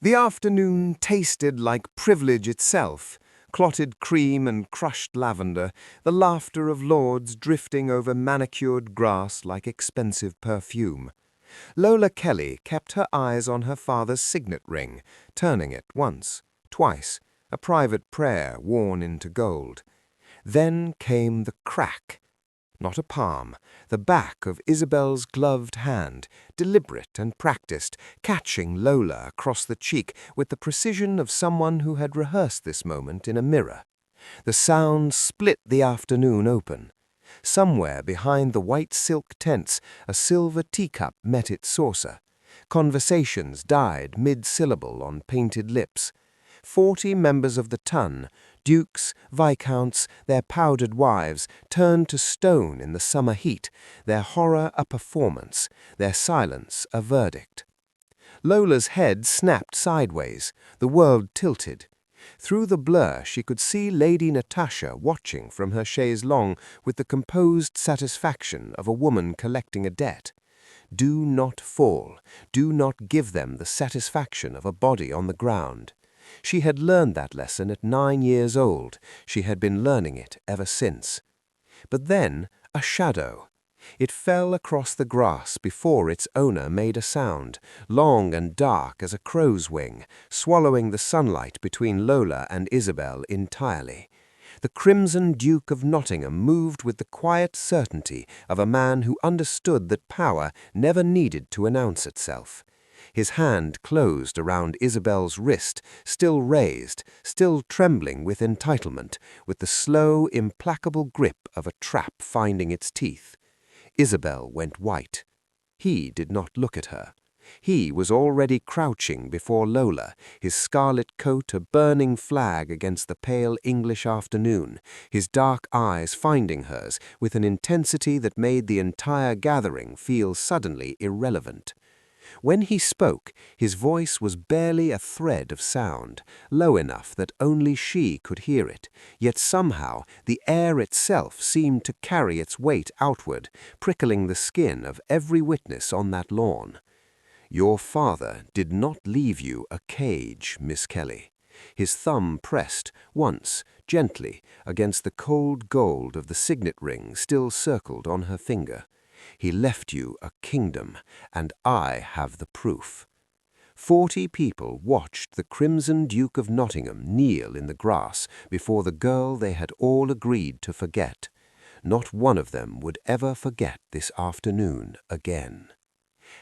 The afternoon tasted like privilege itself, clotted cream and crushed lavender, the laughter of lords drifting over manicured grass like expensive perfume. Lola Kelly kept her eyes on her father's signet ring, turning it once, twice, a private prayer worn into gold. Then came the crack. Not a palm, the back of Isabelle's gloved hand, deliberate and practiced, catching Lola across the cheek with the precision of someone who had rehearsed this moment in a mirror. The sound split the afternoon open. Somewhere behind the white silk tents, a silver teacup met its saucer. Conversations died mid-syllable on painted lips. 40 members of the ton, dukes, viscounts, their powdered wives, turned to stone in the summer heat, their horror a performance, their silence a verdict. Lola's head snapped sideways, the world tilted. Through the blur she could see Lady Natasha watching from her chaise longue with the composed satisfaction of a woman collecting a debt. Do not fall, do not give them the satisfaction of a body on the ground. She had learned that lesson at 9 years old. She had been learning it ever since. But then, a shadow. It fell across the grass before its owner made a sound, long and dark as a crow's wing, swallowing the sunlight between Lola and Isabelle entirely. The Crimson Duke of Nottingham moved with the quiet certainty of a man who understood that power never needed to announce itself. His hand closed around Isabelle's wrist, still raised, still trembling with entitlement, with the slow, implacable grip of a trap finding its teeth. Isabelle went white. He did not look at her. He was already crouching before Lola, his scarlet coat a burning flag against the pale English afternoon, his dark eyes finding hers with an intensity that made the entire gathering feel suddenly irrelevant. When he spoke, his voice was barely a thread of sound, low enough that only she could hear it, yet somehow the air itself seemed to carry its weight outward, prickling the skin of every witness on that lawn. Your father did not leave you a cage, Miss Kelly. His thumb pressed, once, gently, against the cold gold of the signet ring still circled on her finger. He left you a kingdom, and I have the proof. 40 people watched the Crimson Duke of Nottingham kneel in the grass before the girl they had all agreed to forget. Not one of them would ever forget this afternoon again.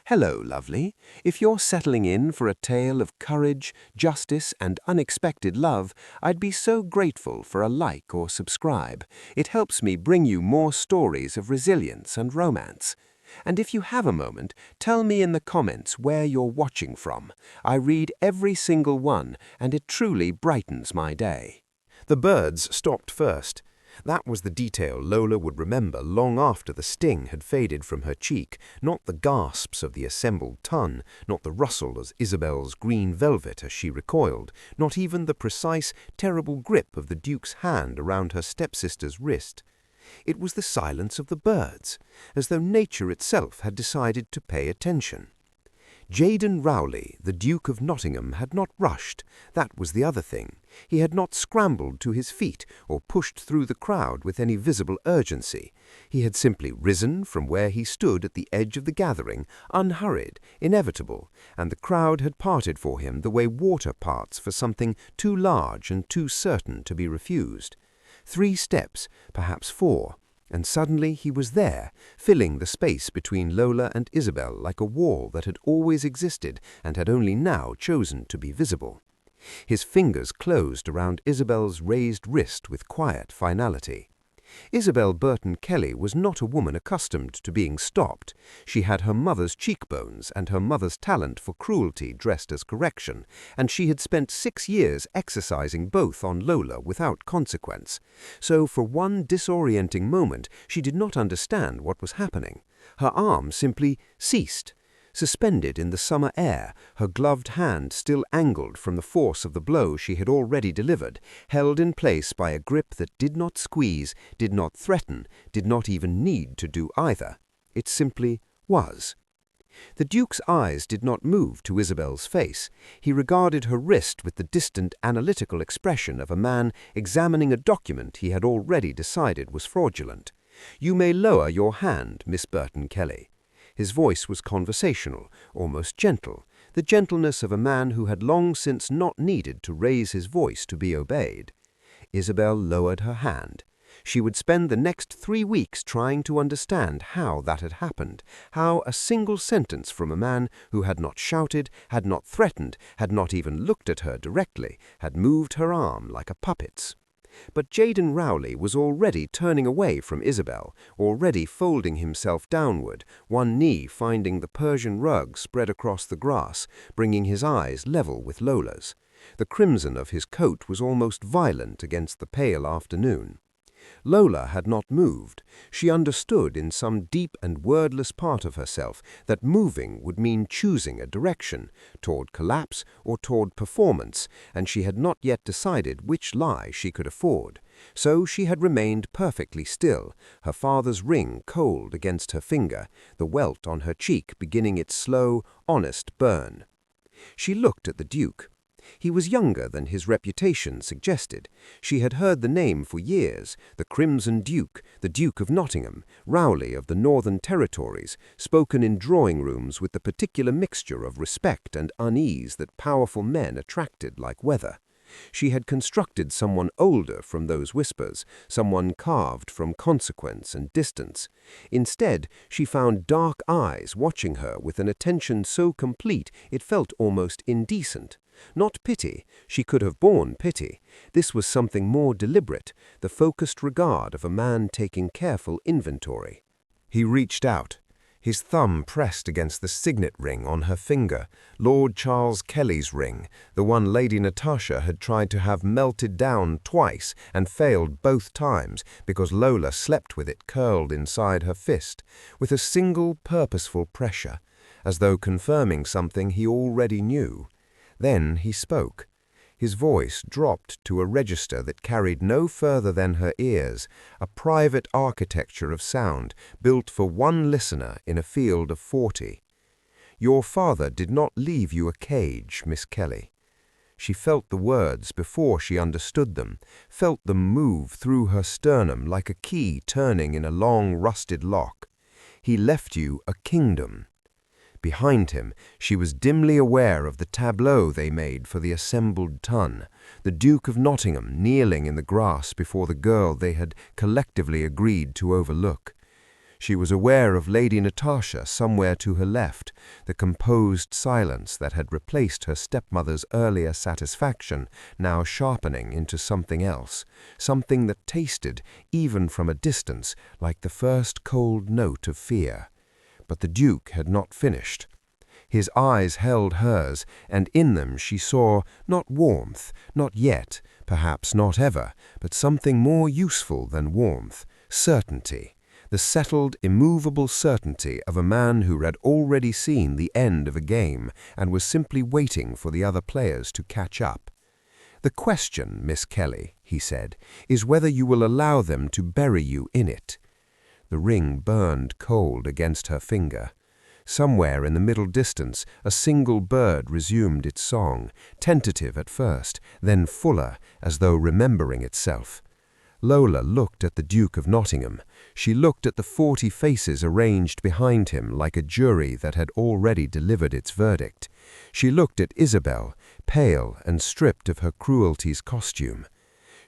Hello, lovely. If you're settling in for a tale of courage, justice, and unexpected love, I'd be so grateful for a like or subscribe. It helps me bring you more stories of resilience and romance. And if you have a moment, tell me in the comments where you're watching from. I read every single one, and it truly brightens my day. The birds stopped first. That was the detail Lola would remember long after the sting had faded from her cheek, not the gasps of the assembled ton, not the rustle of Isabelle's green velvet as she recoiled, not even the precise, terrible grip of the Duke's hand around her stepsister's wrist. It was the silence of the birds, as though nature itself had decided to pay attention. Jaden Rowley, the Duke of Nottingham, had not rushed. That was the other thing. He had not scrambled to his feet or pushed through the crowd with any visible urgency. He had simply risen from where he stood at the edge of the gathering, unhurried, inevitable, and the crowd had parted for him the way water parts for something too large and too certain to be refused. 3 steps, perhaps 4, and suddenly he was there, filling the space between Lola and Isabelle like a wall that had always existed and had only now chosen to be visible. His fingers closed around Isabelle's raised wrist with quiet finality. Isabelle Burton Kelly was not a woman accustomed to being stopped. She had her mother's cheekbones and her mother's talent for cruelty dressed as correction, and she had spent 6 years exercising both on Lola without consequence. So for one disorienting moment she did not understand what was happening. Her arm simply ceased. Suspended in the summer air, her gloved hand still angled from the force of the blow she had already delivered, held in place by a grip that did not squeeze, did not threaten, did not even need to do either. It simply was. The Duke's eyes did not move to Isabel's face. He regarded her wrist with the distant, analytical expression of a man examining a document he had already decided was fraudulent. "You may lower your hand, Miss Burton Kelly." His voice was conversational, almost gentle, the gentleness of a man who had long since not needed to raise his voice to be obeyed. Isabelle lowered her hand. She would spend the next 3 weeks trying to understand how that had happened, how a single sentence from a man who had not shouted, had not threatened, had not even looked at her directly, had moved her arm like a puppet's. But Jaden Rowley was already turning away from Isabelle, already folding himself downward, one knee finding the Persian rug spread across the grass, bringing his eyes level with Lola's. The crimson of his coat was almost violent against the pale afternoon. Lola had not moved. She understood in some deep and wordless part of herself that moving would mean choosing a direction, toward collapse or toward performance, and she had not yet decided which lie she could afford. So she had remained perfectly still, her father's ring cold against her finger, the welt on her cheek beginning its slow, honest burn. She looked at the Duke. He was younger than his reputation suggested. She had heard the name for years, the Crimson Duke, the Duke of Nottingham, Rowley of the Northern Territories, spoken in drawing-rooms with the particular mixture of respect and unease that powerful men attracted like weather. She had constructed someone older from those whispers, someone carved from consequence and distance. Instead, she found dark eyes watching her with an attention so complete it felt almost indecent. Not pity. She could have borne pity. This was something more deliberate, the focused regard of a man taking careful inventory. He reached out. His thumb pressed against the signet ring on her finger, Lord Charles Kelly's ring, the one Lady Natasha had tried to have melted down twice and failed both times because Lola slept with it curled inside her fist, with a single purposeful pressure, as though confirming something he already knew. Then he spoke. His voice dropped to a register that carried no further than her ears, a private architecture of sound built for one listener in a field of 40. "Your father did not leave you a cage, Miss Kelly." She felt the words before she understood them, felt them move through her sternum like a key turning in a long rusted lock. "He left you a kingdom." Behind him, she was dimly aware of the tableau they made for the assembled ton, the Duke of Nottingham kneeling in the grass before the girl they had collectively agreed to overlook. She was aware of Lady Natasha somewhere to her left, the composed silence that had replaced her stepmother's earlier satisfaction now sharpening into something else, something that tasted, even from a distance, like the first cold note of fear. But the Duke had not finished. His eyes held hers, and in them she saw not warmth, not yet, perhaps not ever, but something more useful than warmth, certainty, the settled, immovable certainty of a man who had already seen the end of a game and was simply waiting for the other players to catch up. "The question, Miss Kelly," he said, "is whether you will allow them to bury you in it." The ring burned cold against her finger. Somewhere in the middle distance, a single bird resumed its song, tentative at first, then fuller, as though remembering itself. Lola looked at the Duke of Nottingham. She looked at the 40 faces arranged behind him like a jury that had already delivered its verdict. She looked at Isabelle, pale and stripped of her cruelty's costume.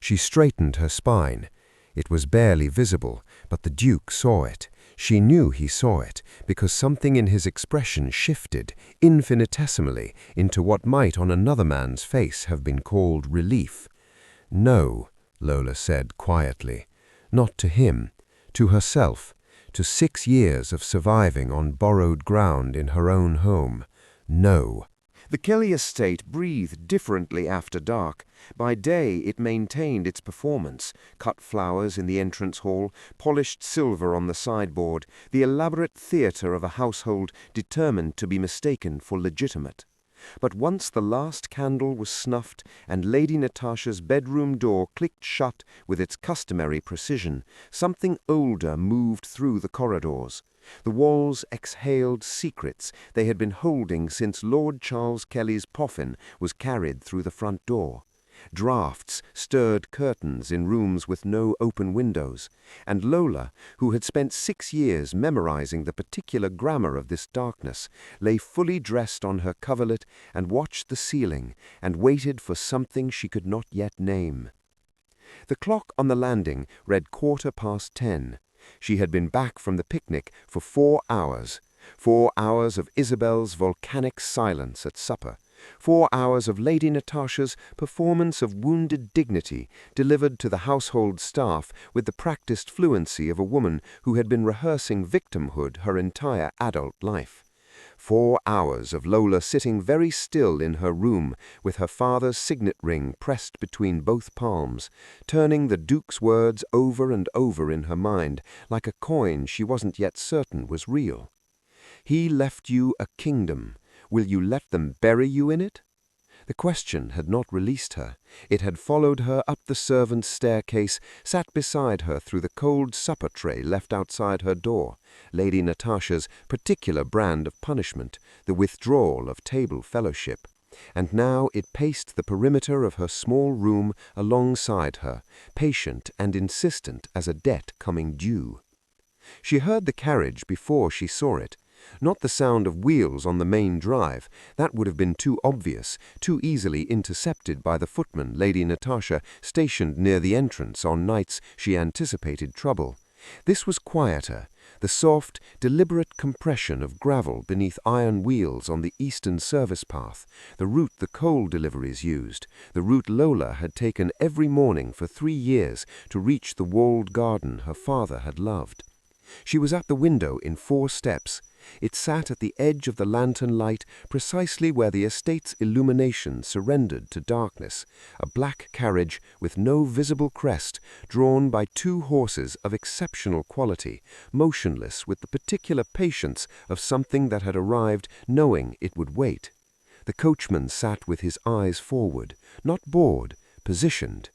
She straightened her spine. It was barely visible, but the Duke saw it. She knew he saw it, because something in his expression shifted, infinitesimally, into what might on another man's face have been called relief. "No," Lola said quietly. Not to him, to herself, to 6 years of surviving on borrowed ground in her own home. No. The Kelly estate breathed differently after dark. By day it maintained its performance, cut flowers in the entrance hall, polished silver on the sideboard, the elaborate theatre of a household determined to be mistaken for legitimate. But once the last candle was snuffed and Lady Natasha's bedroom door clicked shut with its customary precision, something older moved through the corridors. The walls exhaled secrets they had been holding since Lord Charles Kelly's poffin was carried through the front door. Draughts stirred curtains in rooms with no open windows, and Lola, who had spent 6 years memorizing the particular grammar of this darkness, lay fully dressed on her coverlet and watched the ceiling and waited for something she could not yet name. The clock on the landing read 10:15. She had been back from the picnic for 4 hours. 4 hours of Isabelle's volcanic silence at supper. 4 hours of Lady Natasha's performance of wounded dignity delivered to the household staff with the practiced fluency of a woman who had been rehearsing victimhood her entire adult life. 4 hours of Lola sitting very still in her room with her father's signet ring pressed between both palms, turning the Duke's words over and over in her mind like a coin she wasn't yet certain was real. "He left you a kingdom. Will you let them bury you in it?" The question had not released her. It had followed her up the servants' staircase, sat beside her through the cold supper tray left outside her door, Lady Natasha's particular brand of punishment, the withdrawal of table fellowship. And now it paced the perimeter of her small room alongside her, patient and insistent as a debt coming due. She heard the carriage before she saw it. Not the sound of wheels on the main drive. That would have been too obvious, too easily intercepted by the footman Lady Natasha stationed near the entrance on nights she anticipated trouble. This was quieter, the soft, deliberate compression of gravel beneath iron wheels on the eastern service path, the route the coal deliveries used, the route Lola had taken every morning for 3 years to reach the walled garden her father had loved. She was at the window in 4 steps. It sat at the edge of the lantern light precisely where the estate's illumination surrendered to darkness, a black carriage with no visible crest, drawn by 2 horses of exceptional quality, motionless with the particular patience of something that had arrived knowing it would wait. The coachman sat with his eyes forward, not bored, positioned.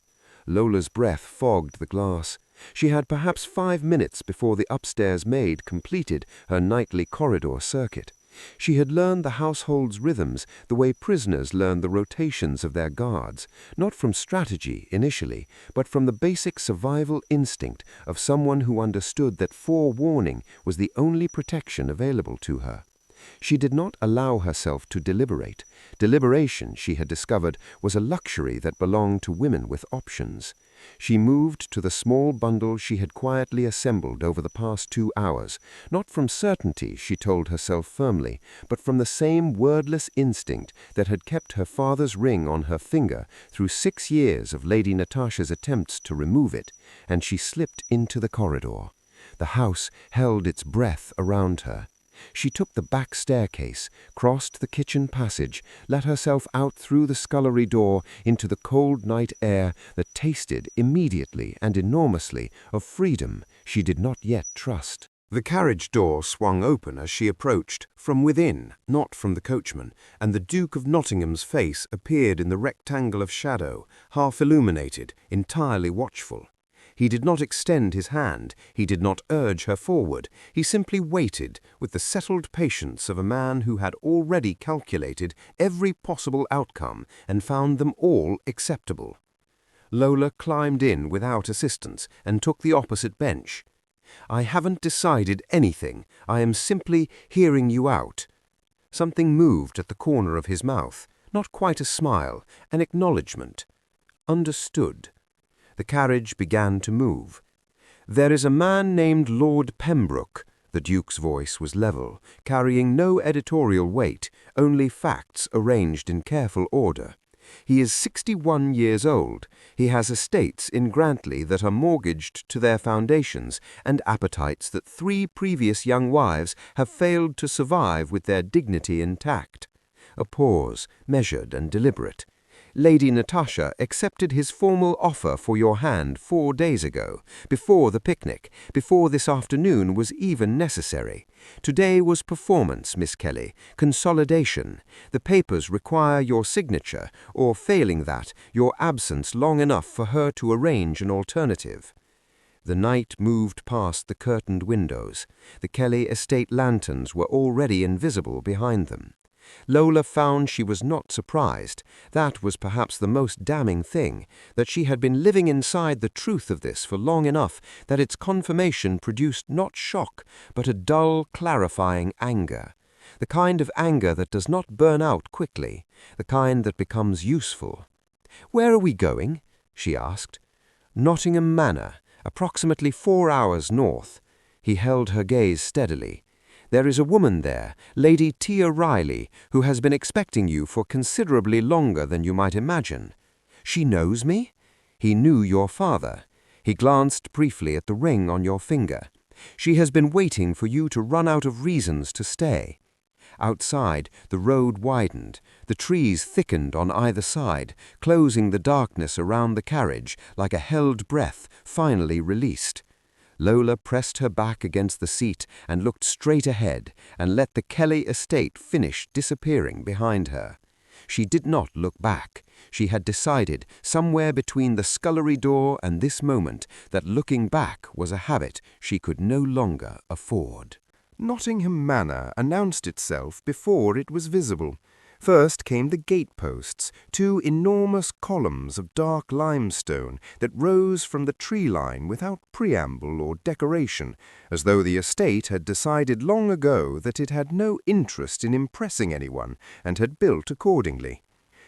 Lola's breath fogged the glass. She had perhaps 5 minutes before the upstairs maid completed her nightly corridor circuit. She had learned the household's rhythms the way prisoners learn the rotations of their guards, not from strategy initially, but from the basic survival instinct of someone who understood that forewarning was the only protection available to her. She did not allow herself to deliberate. Deliberation, she had discovered, was a luxury that belonged to women with options. She moved to the small bundle she had quietly assembled over the past 2 hours, not from certainty, she told herself firmly, but from the same wordless instinct that had kept her father's ring on her finger through 6 years of Lady Natasha's attempts to remove it, and she slipped into the corridor. The house held its breath around her. She took the back staircase, crossed the kitchen passage, let herself out through the scullery door into the cold night air that tasted immediately and enormously of freedom she did not yet trust. The carriage door swung open as she approached, from within, not from the coachman, and the Duke of Nottingham's face appeared in the rectangle of shadow, half illuminated, entirely watchful. He did not extend his hand, he did not urge her forward, he simply waited with the settled patience of a man who had already calculated every possible outcome and found them all acceptable. Lola climbed in without assistance and took the opposite bench. "I haven't decided anything, I am simply hearing you out." Something moved at the corner of his mouth, not quite a smile, an acknowledgement. Understood. The carriage began to move. "There is a man named Lord Pembroke." The Duke's voice was level, carrying no editorial weight, only facts arranged in careful order. "He is 61 years old. He has estates in Grantley that are mortgaged to their foundations, and appetites that 3 previous young wives have failed to survive with their dignity intact." A pause, measured and deliberate. Lady Natasha accepted his formal offer for your hand 4 days ago, before the picnic, before this afternoon was even necessary. Today was performance, Miss Kelly, consolidation. The papers require your signature, or failing that, your absence long enough for her to arrange an alternative. The night moved past the curtained windows. The Kelly estate lanterns were already invisible behind them. Lola found she was not surprised. That was perhaps the most damning thing, that she had been living inside the truth of this for long enough that its confirmation produced not shock, but a dull, clarifying anger. The kind of anger that does not burn out quickly, the kind that becomes useful. "Where are we going?" she asked. "Nottingham Manor, approximately 4 hours north." He held her gaze steadily. "There is a woman there, Lady Tia Riley, who has been expecting you for considerably longer than you might imagine." "She knows me?" "He knew your father." He glanced briefly at the ring on your finger. "She has been waiting for you to run out of reasons to stay." Outside, the road widened. The trees thickened on either side, closing the darkness around the carriage like a held breath finally released. Lola pressed her back against the seat and looked straight ahead and let the Kelly estate finish disappearing behind her. She did not look back. She had decided, somewhere between the scullery door and this moment, that looking back was a habit she could no longer afford. Nottingham Manor announced itself before it was visible. First came the gateposts, 2 enormous columns of dark limestone that rose from the tree line without preamble or decoration, as though the estate had decided long ago that it had no interest in impressing anyone and had built accordingly.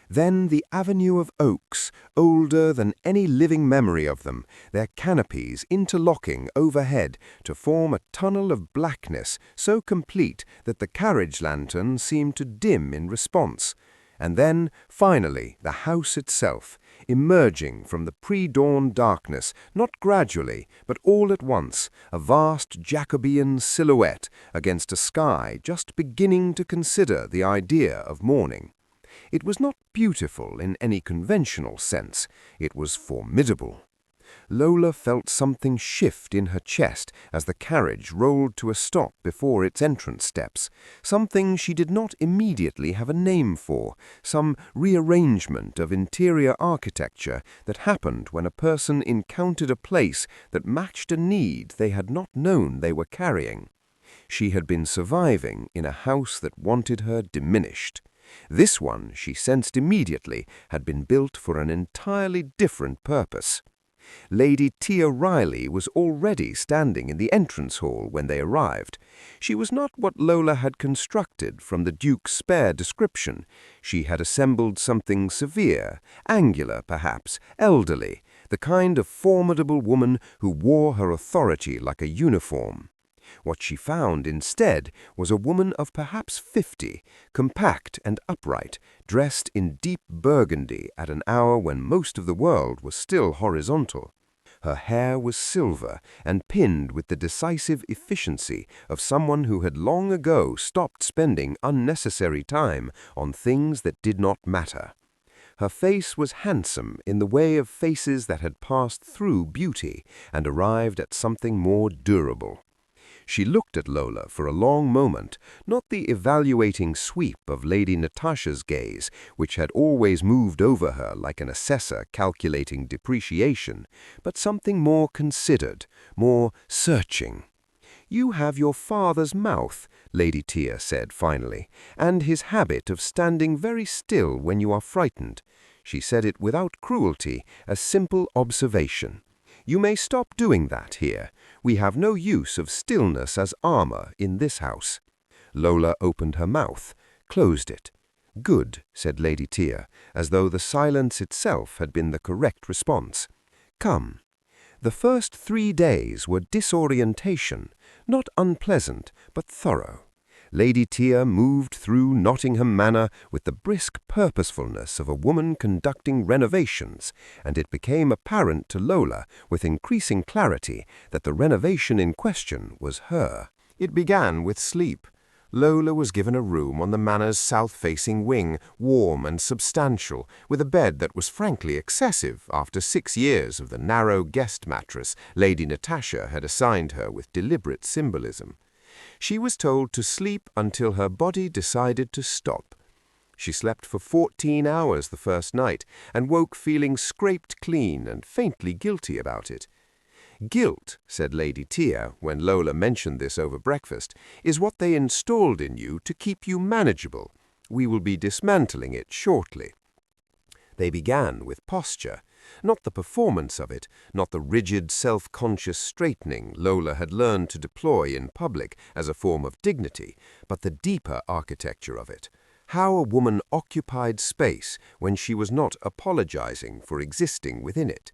Then the avenue of oaks, older than any living memory of them, their canopies interlocking overhead to form a tunnel of blackness so complete that the carriage lantern seemed to dim in response. And then, finally, the house itself, emerging from the pre-dawn darkness, not gradually, but all at once, a vast Jacobean silhouette against a sky just beginning to consider the idea of morning. It was not beautiful in any conventional sense. It was formidable. Lola felt something shift in her chest as the carriage rolled to a stop before its entrance steps, something she did not immediately have a name for, some rearrangement of interior architecture that happened when a person encountered a place that matched a need they had not known they were carrying. She had been surviving in a house that wanted her diminished. This one, she sensed immediately, had been built for an entirely different purpose. Lady Tia Riley was already standing in the entrance hall when they arrived. She was not what Lola had constructed from the Duke's spare description. She had assembled something severe, angular perhaps, elderly, the kind of formidable woman who wore her authority like a uniform. What she found instead was a woman of perhaps 50, compact and upright, dressed in deep burgundy at an hour when most of the world was still horizontal. Her hair was silver and pinned with the decisive efficiency of someone who had long ago stopped spending unnecessary time on things that did not matter. Her face was handsome in the way of faces that had passed through beauty and arrived at something more durable. She looked at Lola for a long moment, not the evaluating sweep of Lady Natasha's gaze, which had always moved over her like an assessor calculating depreciation, but something more considered, more searching. "You have your father's mouth," Lady Tia said finally, "and his habit of standing very still when you are frightened." She said it without cruelty, a simple observation. "You may stop doing that here. We have no use of stillness as armor in this house." Lola opened her mouth, closed it. "Good," said Lady Tia, as though the silence itself had been the correct response. "Come." The first 3 days were disorientation, not unpleasant, but thorough. Lady Tia moved through Nottingham Manor with the brisk purposefulness of a woman conducting renovations, and it became apparent to Lola with increasing clarity that the renovation in question was her. It began with sleep. Lola was given a room on the manor's south-facing wing, warm and substantial, with a bed that was frankly excessive after 6 years of the narrow guest mattress Lady Natasha had assigned her with deliberate symbolism. She was told to sleep until her body decided to stop. She slept for 14 hours the first night and woke feeling scraped clean and faintly guilty about it. Guilt, said Lady Tia, when Lola mentioned this over breakfast, is what they installed in you to keep you manageable. We will be dismantling it shortly. They began with posture, not the performance of it, not the rigid, self-conscious straightening Lola had learned to deploy in public as a form of dignity, but the deeper architecture of it. How a woman occupied space when she was not apologizing for existing within it.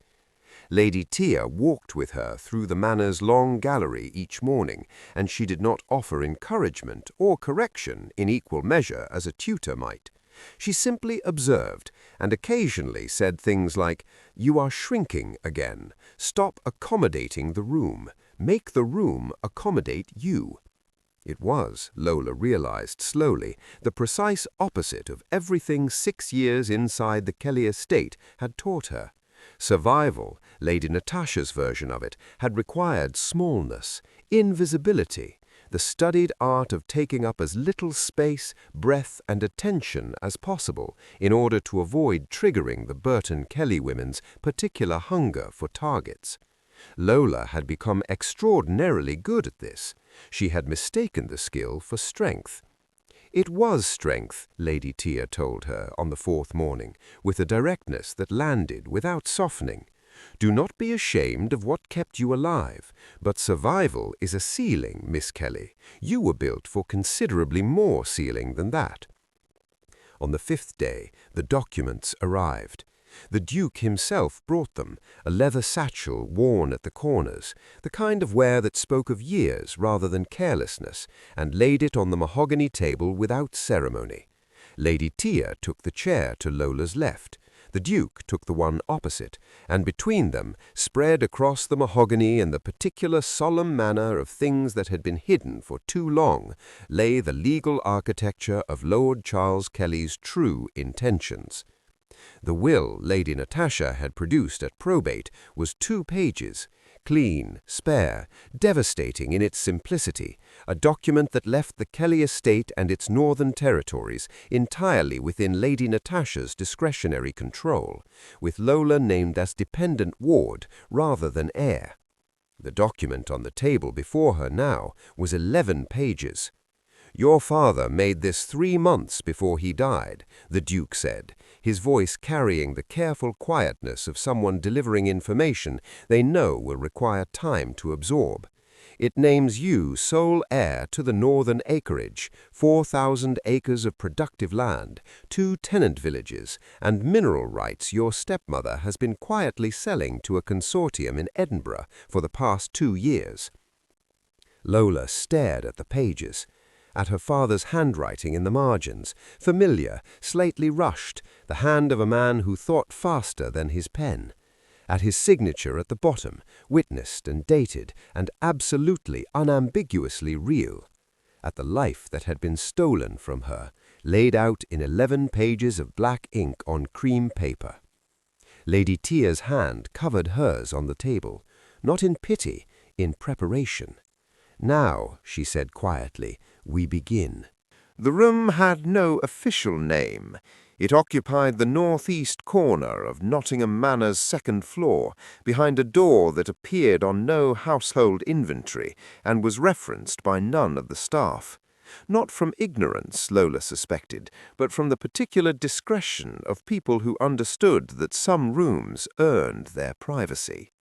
Lady Tia walked with her through the manor's long gallery each morning, and she did not offer encouragement or correction in equal measure as a tutor might. She simply observed, and occasionally said things like, "You are shrinking again. Stop accommodating the room. Make the room accommodate you." It was, Lola realized slowly, the precise opposite of everything 6 years inside the Kelly estate had taught her. Survival, Lady Natasha's version of it, had required smallness, invisibility, the studied art of taking up as little space, breath, and attention as possible in order to avoid triggering the Burton Kelly women's particular hunger for targets. Lola had become extraordinarily good at this. She had mistaken the skill for strength. It was strength, Lady Tia told her on the 4th morning, with a directness that landed without softening. Do not be ashamed of what kept you alive, but survival is a ceiling, Miss Kelly. You were built for considerably more ceiling than that. On the 5th day, the documents arrived. The Duke himself brought them, a leather satchel worn at the corners, the kind of wear that spoke of years rather than carelessness, and laid it on the mahogany table without ceremony. Lady Tia took the chair to Lola's left. The Duke took the one opposite, and between them, spread across the mahogany in the particular solemn manner of things that had been hidden for too long, lay the legal architecture of Lord Charles Kelly's true intentions. The will Lady Natasha had produced at probate was 2 pages, clean, spare, devastating in its simplicity, a document that left the Kelly estate and its northern territories entirely within Lady Natasha's discretionary control, with Lola named as dependent ward rather than heir. The document on the table before her now was 11 pages. "Your father made this 3 months before he died," the Duke said, his voice carrying the careful quietness of someone delivering information they know will require time to absorb. "It names you sole heir to the northern acreage, 4,000 acres of productive land, 2 tenant villages, and mineral rights your stepmother has been quietly selling to a consortium in Edinburgh for the past 2 years. Lola stared at the pages, at her father's handwriting in the margins, familiar, slightly rushed, the hand of a man who thought faster than his pen, at his signature at the bottom, witnessed and dated, and absolutely unambiguously real, at the life that had been stolen from her, laid out in 11 pages of black ink on cream paper. Lady Tia's hand covered hers on the table, not in pity, in preparation. "Now," she said quietly, "we begin." The room had no official name. It occupied the northeast corner of Nottingham Manor's 2nd floor, behind a door that appeared on no household inventory and was referenced by none of the staff. Not from ignorance, Lola suspected, but from the particular discretion of people who understood that some rooms earned their privacy.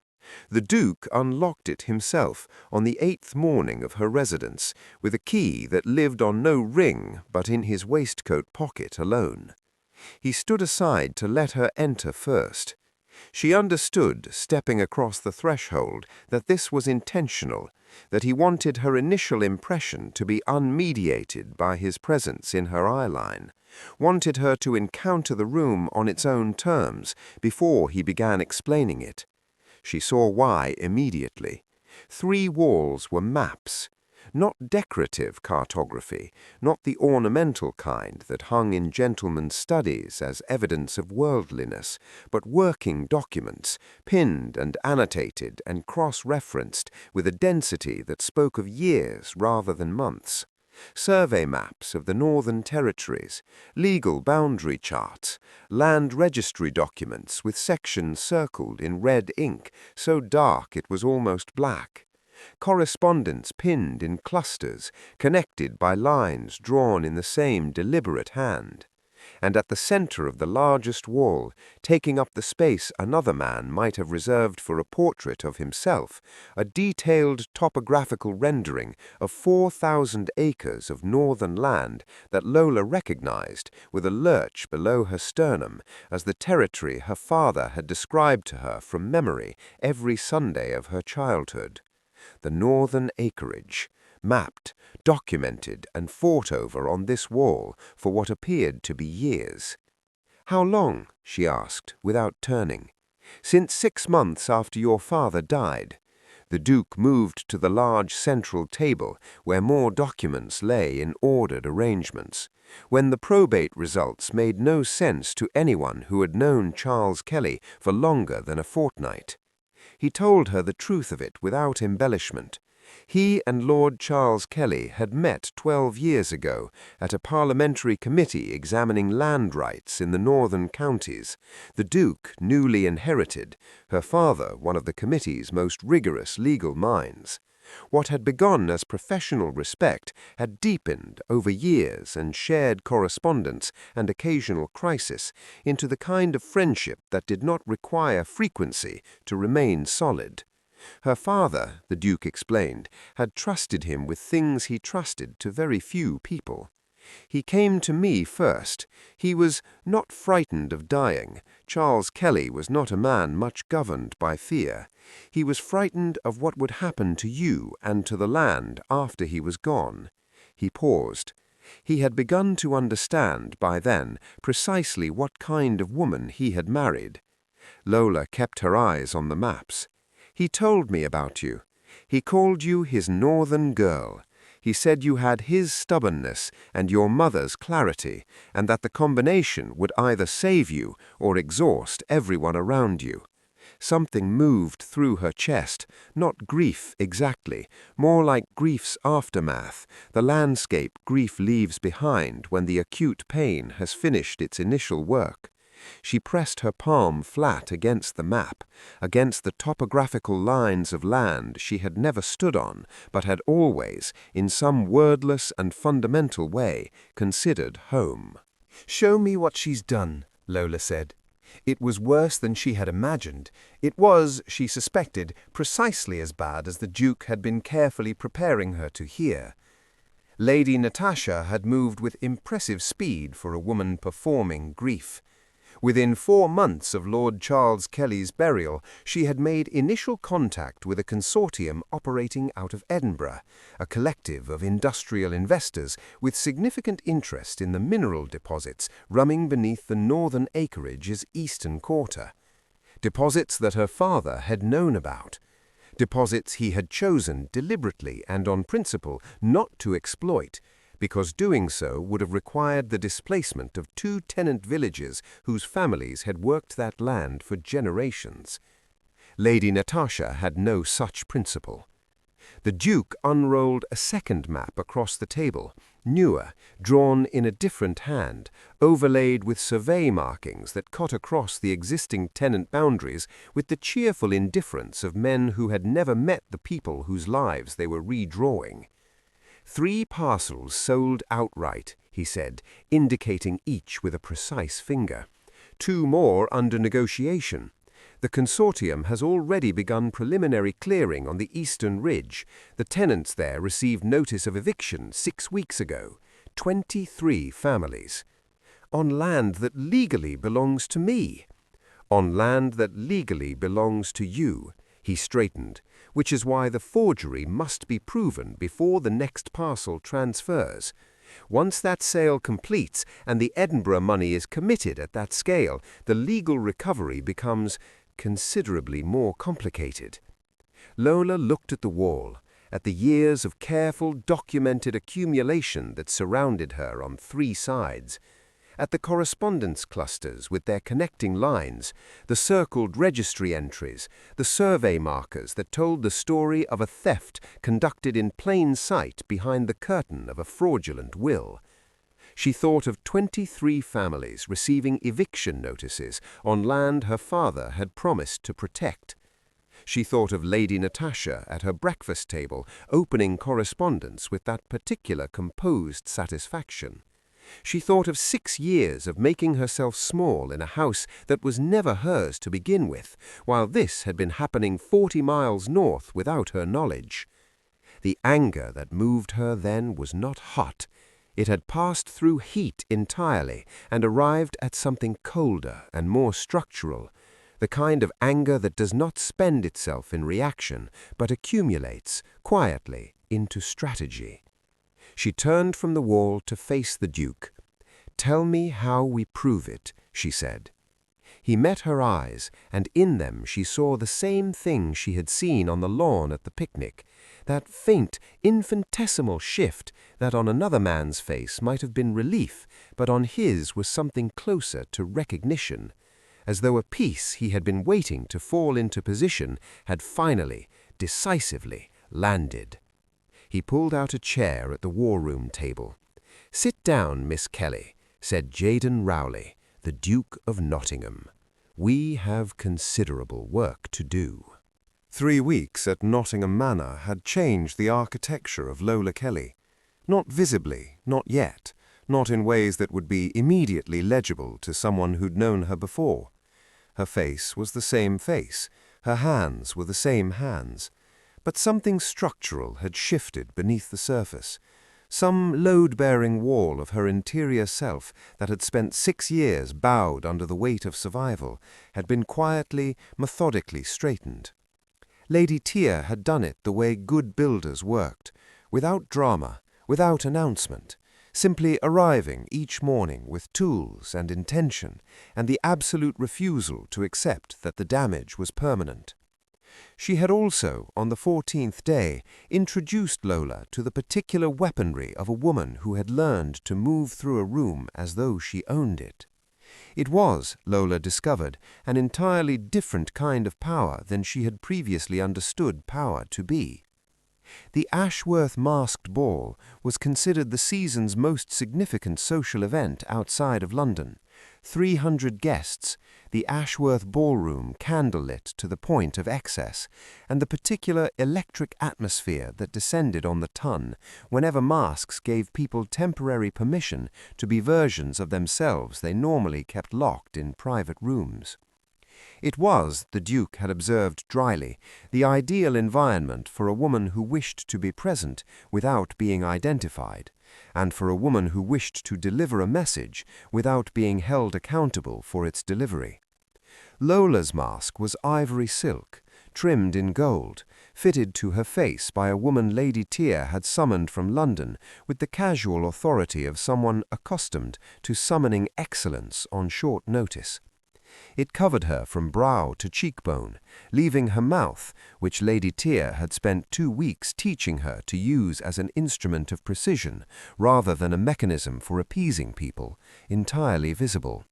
The Duke unlocked it himself on the 8th morning of her residence, with a key that lived on no ring but in his waistcoat pocket alone. He stood aside to let her enter first. She understood, stepping across the threshold, that this was intentional, that he wanted her initial impression to be unmediated by his presence in her eyeline, wanted her to encounter the room on its own terms before he began explaining it. She saw why immediately. 3 walls were maps. Not decorative cartography, not the ornamental kind that hung in gentlemen's studies as evidence of worldliness, but working documents, pinned and annotated and cross-referenced with a density that spoke of years rather than months. Survey maps of the Northern Territories, legal boundary charts, land registry documents with sections circled in red ink so dark it was almost black. Correspondence pinned in clusters, connected by lines drawn in the same deliberate hand. And at the center of the largest wall, taking up the space another man might have reserved for a portrait of himself, a detailed topographical rendering of 4,000 acres of northern land that Lola recognized with a lurch below her sternum as the territory her father had described to her from memory every Sunday of her childhood. The northern acreage, mapped, documented, and fought over on this wall for what appeared to be years. "How long?" she asked, without turning. "Since 6 months after your father died." The Duke moved to the large central table where more documents lay in ordered arrangements. When the probate results made no sense to anyone who had known Charles Kelly for longer than a fortnight. He told her the truth of it without embellishment. He and Lord Charles Kelly had met 12 years ago at a parliamentary committee examining land rights in the northern counties, the Duke newly inherited, her father one of the committee's most rigorous legal minds. What had begun as professional respect had deepened over years and shared correspondence and occasional crisis into the kind of friendship that did not require frequency to remain solid. Her father, the Duke explained, had trusted him with things he trusted to very few people. He came to me first. He was not frightened of dying. Charles Kelly was not a man much governed by fear. He was frightened of what would happen to you and to the land after he was gone. He paused. He had begun to understand by then precisely what kind of woman he had married. Lola kept her eyes on the maps. "He told me about you. He called you his northern girl. He said you had his stubbornness and your mother's clarity, and that the combination would either save you or exhaust everyone around you." Something moved through her chest, not grief exactly, more like grief's aftermath, the landscape grief leaves behind when the acute pain has finished its initial work. She pressed her palm flat against the map, against the topographical lines of land she had never stood on, but had always, in some wordless and fundamental way, considered home. "Show me what she's done," Lola said. It was worse than she had imagined. It was, she suspected, precisely as bad as the Duke had been carefully preparing her to hear. Lady Natasha had moved with impressive speed for a woman performing grief. Within 4 months of Lord Charles Kelly's burial, she had made initial contact with a consortium operating out of Edinburgh, a collective of industrial investors with significant interest in the mineral deposits running beneath the northern acreage's eastern quarter. Deposits that her father had known about. Deposits he had chosen deliberately and on principle not to exploit, because doing so would have required the displacement of 2 tenant villages whose families had worked that land for generations. Lady Natasha had no such principle. The Duke unrolled a second map across the table, newer, drawn in a different hand, overlaid with survey markings that cut across the existing tenant boundaries with the cheerful indifference of men who had never met the people whose lives they were redrawing. 3 parcels sold outright, he said, indicating each with a precise finger. 2 more under negotiation. The consortium has already begun preliminary clearing on the eastern ridge. The tenants there received notice of eviction 6 weeks ago. 23 families. On land that legally belongs to me. On land that legally belongs to you. He straightened, which is why the forgery must be proven before the next parcel transfers. Once that sale completes and the Edinburgh money is committed at that scale, the legal recovery becomes considerably more complicated. Lola looked at the wall, at the years of careful, documented accumulation that surrounded her on 3 sides, at the correspondence clusters with their connecting lines, the circled registry entries, the survey markers that told the story of a theft conducted in plain sight behind the curtain of a fraudulent will. She thought of 23 families receiving eviction notices on land her father had promised to protect. She thought of Lady Natasha at her breakfast table, opening correspondence with that particular composed satisfaction. She thought of 6 years of making herself small in a house that was never hers to begin with, while this had been happening 40 miles north without her knowledge. The anger that moved her then was not hot. It had passed through heat entirely and arrived at something colder and more structural, the kind of anger that does not spend itself in reaction, but accumulates, quietly, into strategy. She turned from the wall to face the Duke. "Tell me how we prove it," she said. He met her eyes, and in them she saw the same thing she had seen on the lawn at the picnic, that faint, infinitesimal shift that on another man's face might have been relief, but on his was something closer to recognition, as though a piece he had been waiting to fall into position had finally, decisively, landed. He pulled out a chair at the war room table. "Sit down, Miss Kelly," said Jaden Rowley, the Duke of Nottingham. "We have considerable work to do." 3 weeks at Nottingham Manor had changed the architecture of Lola Kelly. Not visibly, not yet, not in ways that would be immediately legible to someone who'd known her before. Her face was the same face, her hands were the same hands. But something structural had shifted beneath the surface. Some load-bearing wall of her interior self that had spent 6 years bowed under the weight of survival had been quietly, methodically straightened. Lady Tia had done it the way good builders worked, without drama, without announcement, simply arriving each morning with tools and intention, and the absolute refusal to accept that the damage was permanent. She had also, on the 14th day, introduced Lola to the particular weaponry of a woman who had learned to move through a room as though she owned it. It was, Lola discovered, an entirely different kind of power than she had previously understood power to be. The Ashworth masked ball was considered the season's most significant social event outside of London. 300 guests, the Ashworth ballroom candlelit to the point of excess, and the particular electric atmosphere that descended on the ton whenever masks gave people temporary permission to be versions of themselves they normally kept locked in private rooms. It was, the Duke had observed dryly, the ideal environment for a woman who wished to be present without being identified, and for a woman who wished to deliver a message without being held accountable for its delivery. Lola's mask was ivory silk, trimmed in gold, fitted to her face by a woman Lady Tia had summoned from London with the casual authority of someone accustomed to summoning excellence on short notice. It covered her from brow to cheekbone, leaving her mouth, which Lady Tia had spent 2 weeks teaching her to use as an instrument of precision rather than a mechanism for appeasing people, entirely visible.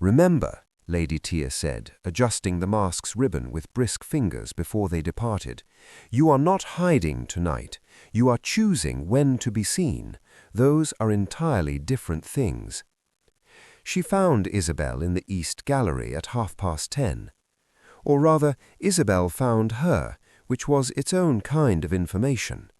"Remember," Lady Tia said, adjusting the mask's ribbon with brisk fingers before they departed, "you are not hiding tonight. You are choosing when to be seen. Those are entirely different things." She found Isabelle in the East Gallery at 10:30. Or rather, Isabelle found her, which was its own kind of information.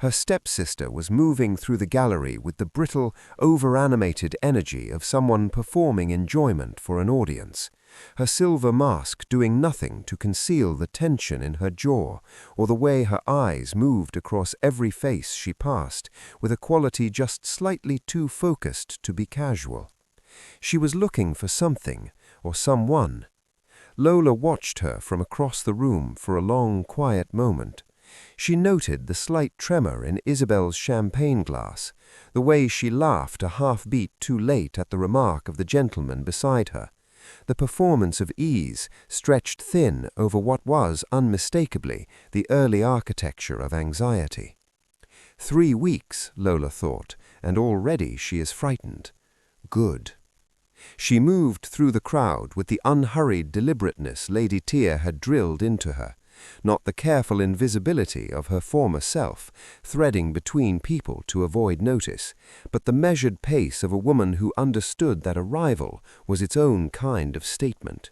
Her stepsister was moving through the gallery with the brittle, over-animated energy of someone performing enjoyment for an audience, her silver mask doing nothing to conceal the tension in her jaw or the way her eyes moved across every face she passed with a quality just slightly too focused to be casual. She was looking for something, or someone. Lola watched her from across the room for a long, quiet moment. She noted the slight tremor in Isabelle's champagne glass, the way she laughed a half-beat too late at the remark of the gentleman beside her, the performance of ease stretched thin over what was unmistakably the early architecture of anxiety. 3 weeks, Lola thought, and already she is frightened. Good. She moved through the crowd with the unhurried deliberateness Lady Tia had drilled into her, not the careful invisibility of her former self, threading between people to avoid notice, but the measured pace of a woman who understood that arrival was its own kind of statement.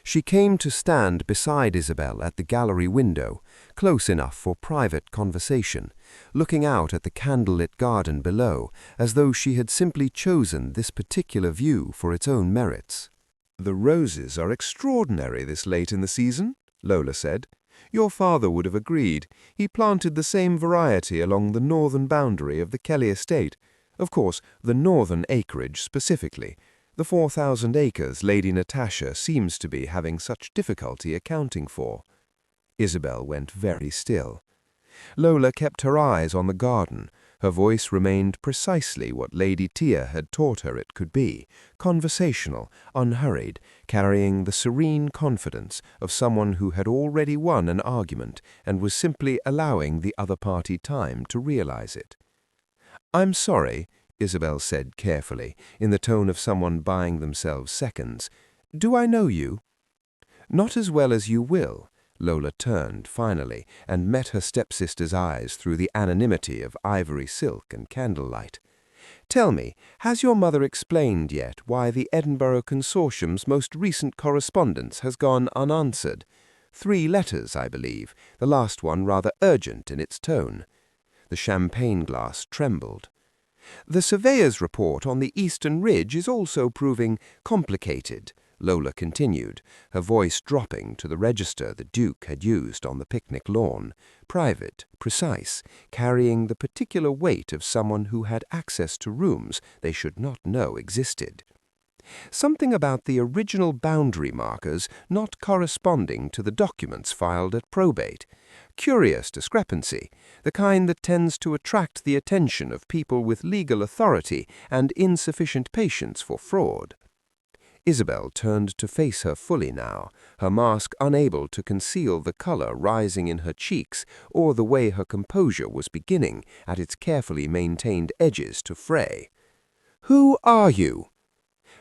She came to stand beside Isabelle at the gallery window, close enough for private conversation, looking out at the candlelit garden below, as though she had simply chosen this particular view for its own merits. "The roses are extraordinary this late in the season," Lola said. "Your father would have agreed. He planted the same variety along the northern boundary of the Kelly estate. Of course, the northern acreage specifically. The 4,000 acres Lady Natasha seems to be having such difficulty accounting for." Isabelle went very still. Lola kept her eyes on the garden. Her voice remained precisely what Lady Tia had taught her it could be, conversational, unhurried, carrying the serene confidence of someone who had already won an argument and was simply allowing the other party time to realize it. "I'm sorry," Isabelle said carefully, in the tone of someone buying themselves seconds. "Do I know you?" "Not as well as you will." Lola turned, finally, and met her stepsister's eyes through the anonymity of ivory silk and candlelight. "Tell me, has your mother explained yet why the Edinburgh Consortium's most recent correspondence has gone unanswered? 3 letters, I believe, the last one rather urgent in its tone." The champagne glass trembled. "The surveyor's report on the eastern ridge is also proving complicated," Lola continued, her voice dropping to the register the Duke had used on the picnic lawn, private, precise, carrying the particular weight of someone who had access to rooms they should not know existed. "Something about the original boundary markers not corresponding to the documents filed at probate. Curious discrepancy, the kind that tends to attract the attention of people with legal authority and insufficient patience for fraud." Isabelle turned to face her fully now, her mask unable to conceal the color rising in her cheeks or the way her composure was beginning, at its carefully maintained edges, to fray. "Who are you?"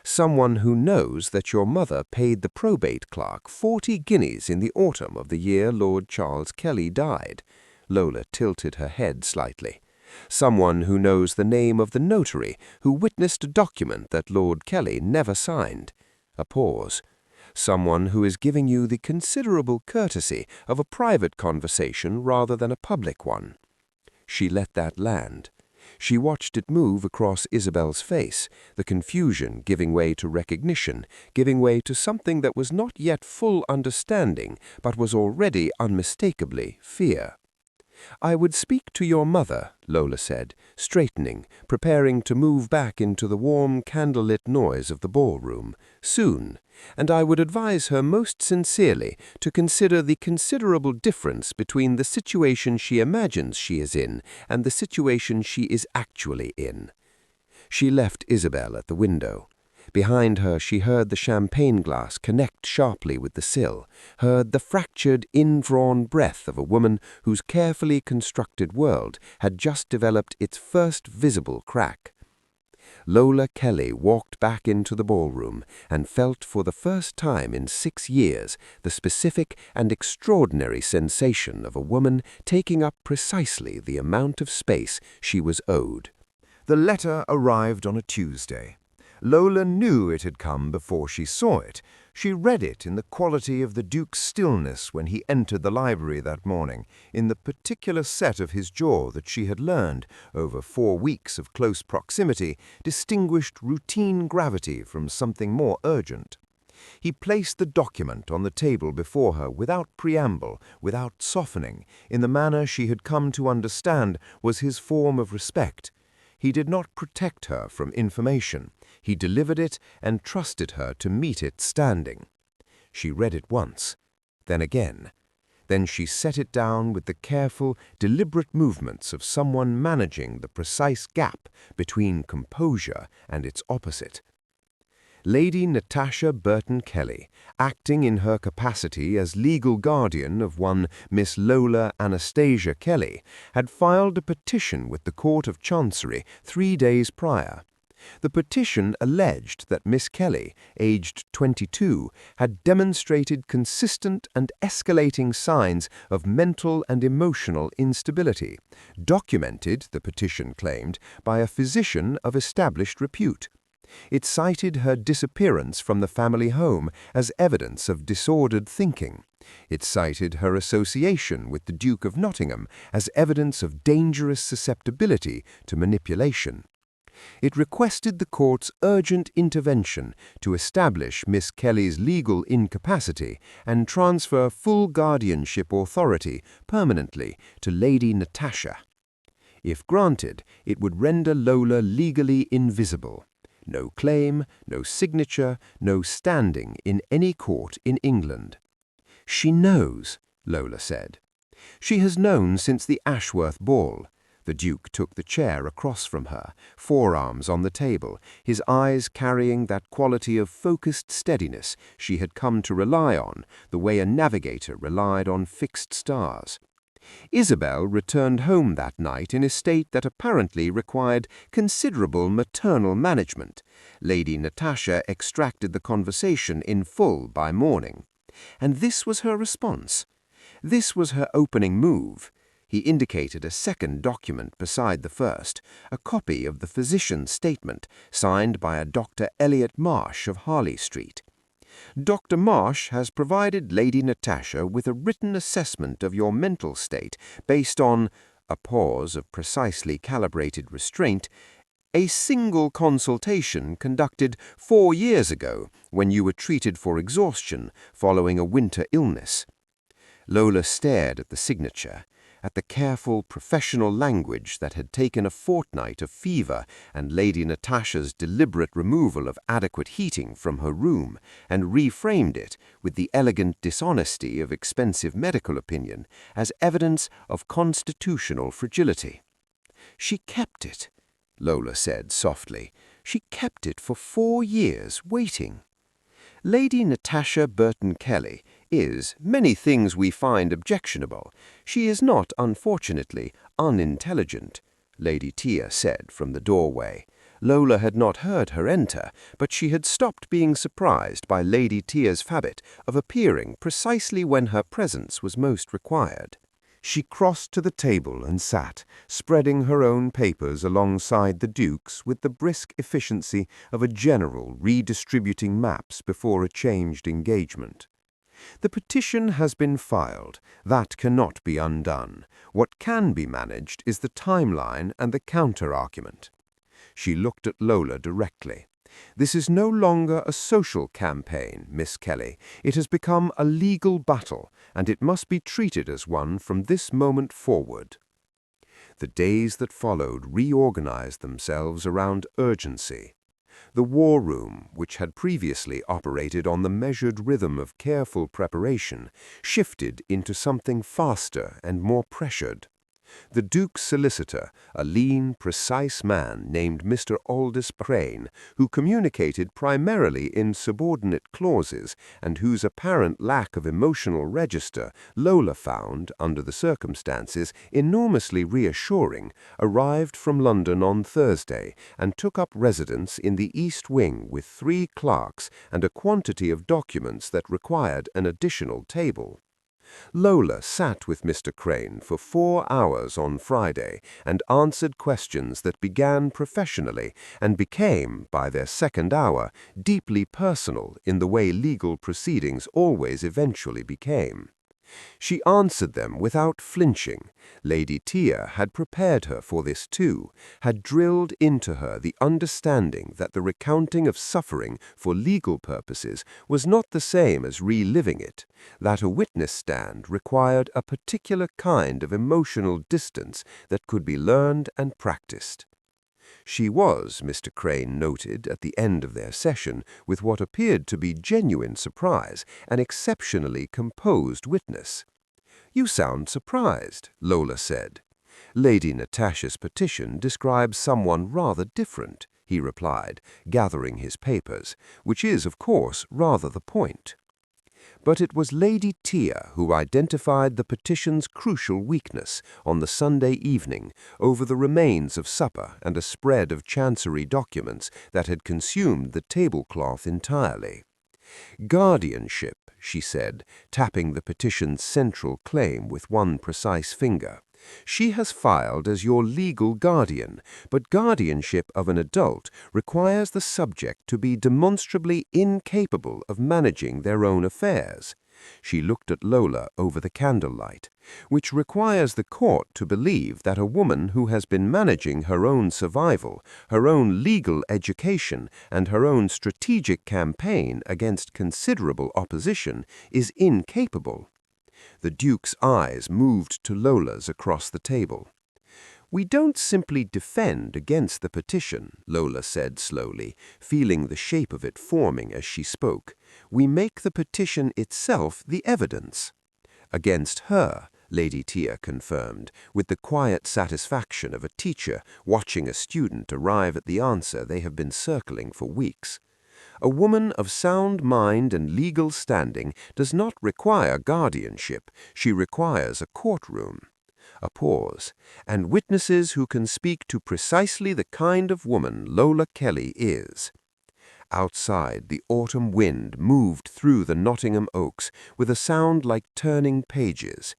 "Someone who knows that your mother paid the probate clerk 40 guineas in the autumn of the year Lord Charles Kelly died." Lola tilted her head slightly. "Someone who knows the name of the notary who witnessed a document that Lord Kelly never signed." A pause. "Someone who is giving you the considerable courtesy of a private conversation rather than a public one." She let that land. She watched it move across Isabelle's face, the confusion giving way to recognition, giving way to something that was not yet full understanding, but was already unmistakably fear. "I would speak to your mother," Lola said, straightening, preparing to move back into the warm, candlelit noise of the ballroom, soon, "and I would advise her most sincerely to consider the considerable difference between the situation she imagines she is in and the situation she is actually in." She left Isabelle at the window. Behind her she heard the champagne glass connect sharply with the sill, heard the fractured, indrawn breath of a woman whose carefully constructed world had just developed its first visible crack. Lola Kelly walked back into the ballroom and felt for the first time in 6 years the specific and extraordinary sensation of a woman taking up precisely the amount of space she was owed. The letter arrived on a Tuesday. Lola knew it had come before she saw it. She read it in the quality of the Duke's stillness when he entered the library that morning, in the particular set of his jaw that she had learned, over 4 weeks of close proximity, distinguished routine gravity from something more urgent. He placed the document on the table before her without preamble, without softening, in the manner she had come to understand was his form of respect. He did not protect her from information. He delivered it and trusted her to meet it standing. She read it once, then again. Then she set it down with the careful, deliberate movements of someone managing the precise gap between composure and its opposite. Lady Natasha Burton-Kelly, acting in her capacity as legal guardian of one Miss Lola Anastasia Kelly, had filed a petition with the Court of Chancery 3 days prior. The petition alleged that Miss Kelly, aged 22, had demonstrated consistent and escalating signs of mental and emotional instability, documented, the petition claimed, by a physician of established repute. It cited her disappearance from the family home as evidence of disordered thinking. It cited her association with the Duke of Nottingham as evidence of dangerous susceptibility to manipulation. It requested the court's urgent intervention to establish Miss Kelly's legal incapacity and transfer full guardianship authority permanently to Lady Natasha. If granted, it would render Lola legally invisible. No claim, no signature, no standing in any court in England. "She knows," Lola said. "She has known since the Ashworth ball." The Duke took the chair across from her, forearms on the table, his eyes carrying that quality of focused steadiness she had come to rely on, the way a navigator relied on fixed stars. Isabelle returned home that night in a state that apparently required considerable maternal management. Lady Natasha extracted the conversation in full by morning. And this was her response. This was her opening move. He indicated a second document beside the first, a copy of the physician's statement signed by a Dr. Elliot Marsh of Harley Street. "Dr. Marsh has provided Lady Natasha with a written assessment of your mental state based on," a pause of precisely calibrated restraint, "a single consultation conducted 4 years ago when you were treated for exhaustion following a winter illness." Lola stared at the signature, at the careful professional language that had taken a fortnight of fever and Lady Natasha's deliberate removal of adequate heating from her room, and reframed it, with the elegant dishonesty of expensive medical opinion, as evidence of constitutional fragility. "She kept it," Lola said softly. "She kept it for 4 years, waiting." Lady Natasha Burton-Kelly is many things we find objectionable. She is not, unfortunately, unintelligent, Lady Tia said from the doorway. Lola had not heard her enter, but she had stopped being surprised by Lady Tia's habit of appearing precisely when her presence was most required. She crossed to the table and sat, spreading her own papers alongside the Duke's with the brisk efficiency of a general redistributing maps before a changed engagement. "The petition has been filed. That cannot be undone. What can be managed is the timeline and the counter-argument." She looked at Lola directly. "This is no longer a social campaign, Miss Kelly. It has become a legal battle, and it must be treated as one from this moment forward." The days that followed reorganized themselves around urgency. The war room, which had previously operated on the measured rhythm of careful preparation, shifted into something faster and more pressured. The Duke's solicitor, a lean, precise man named Mr. Aldous Crane, who communicated primarily in subordinate clauses and whose apparent lack of emotional register Lola found, under the circumstances, enormously reassuring, arrived from London on Thursday and took up residence in the East Wing with 3 clerks and a quantity of documents that required an additional table. Lola sat with Mr. Crane for 4 hours on Friday and answered questions that began professionally and became, by their second hour, deeply personal in the way legal proceedings always eventually became. She answered them without flinching. Lady Tia had prepared her for this too, had drilled into her the understanding that the recounting of suffering for legal purposes was not the same as reliving it, that a witness stand required a particular kind of emotional distance that could be learned and practiced. She was, Mr. Crane noted at the end of their session, with what appeared to be genuine surprise, an exceptionally composed witness. "You sound surprised," Lola said. "Lady Natasha's petition describes someone rather different," he replied, gathering his papers, which is, of course, rather the point. But it was Lady Tia who identified the petition's crucial weakness on the Sunday evening over the remains of supper and a spread of chancery documents that had consumed the tablecloth entirely. Guardianship, she said, tapping the petition's central claim with one precise finger. She has filed as your legal guardian, but guardianship of an adult requires the subject to be demonstrably incapable of managing their own affairs. She looked at Lola over the candlelight, which requires the court to believe that a woman who has been managing her own survival, her own legal education, and her own strategic campaign against considerable opposition is incapable. The Duke's eyes moved to Lola's across the table. "We don't simply defend against the petition," Lola said slowly, feeling the shape of it forming as she spoke. "We make the petition itself the evidence." "Against her," Lady Tia confirmed, with the quiet satisfaction of a teacher watching a student arrive at the answer they have been circling for weeks. "A woman of sound mind and legal standing does not require guardianship, she requires a courtroom." A pause, "and witnesses who can speak to precisely the kind of woman Lola Kelly is." Outside, the autumn wind moved through the Nottingham oaks with a sound like turning pages.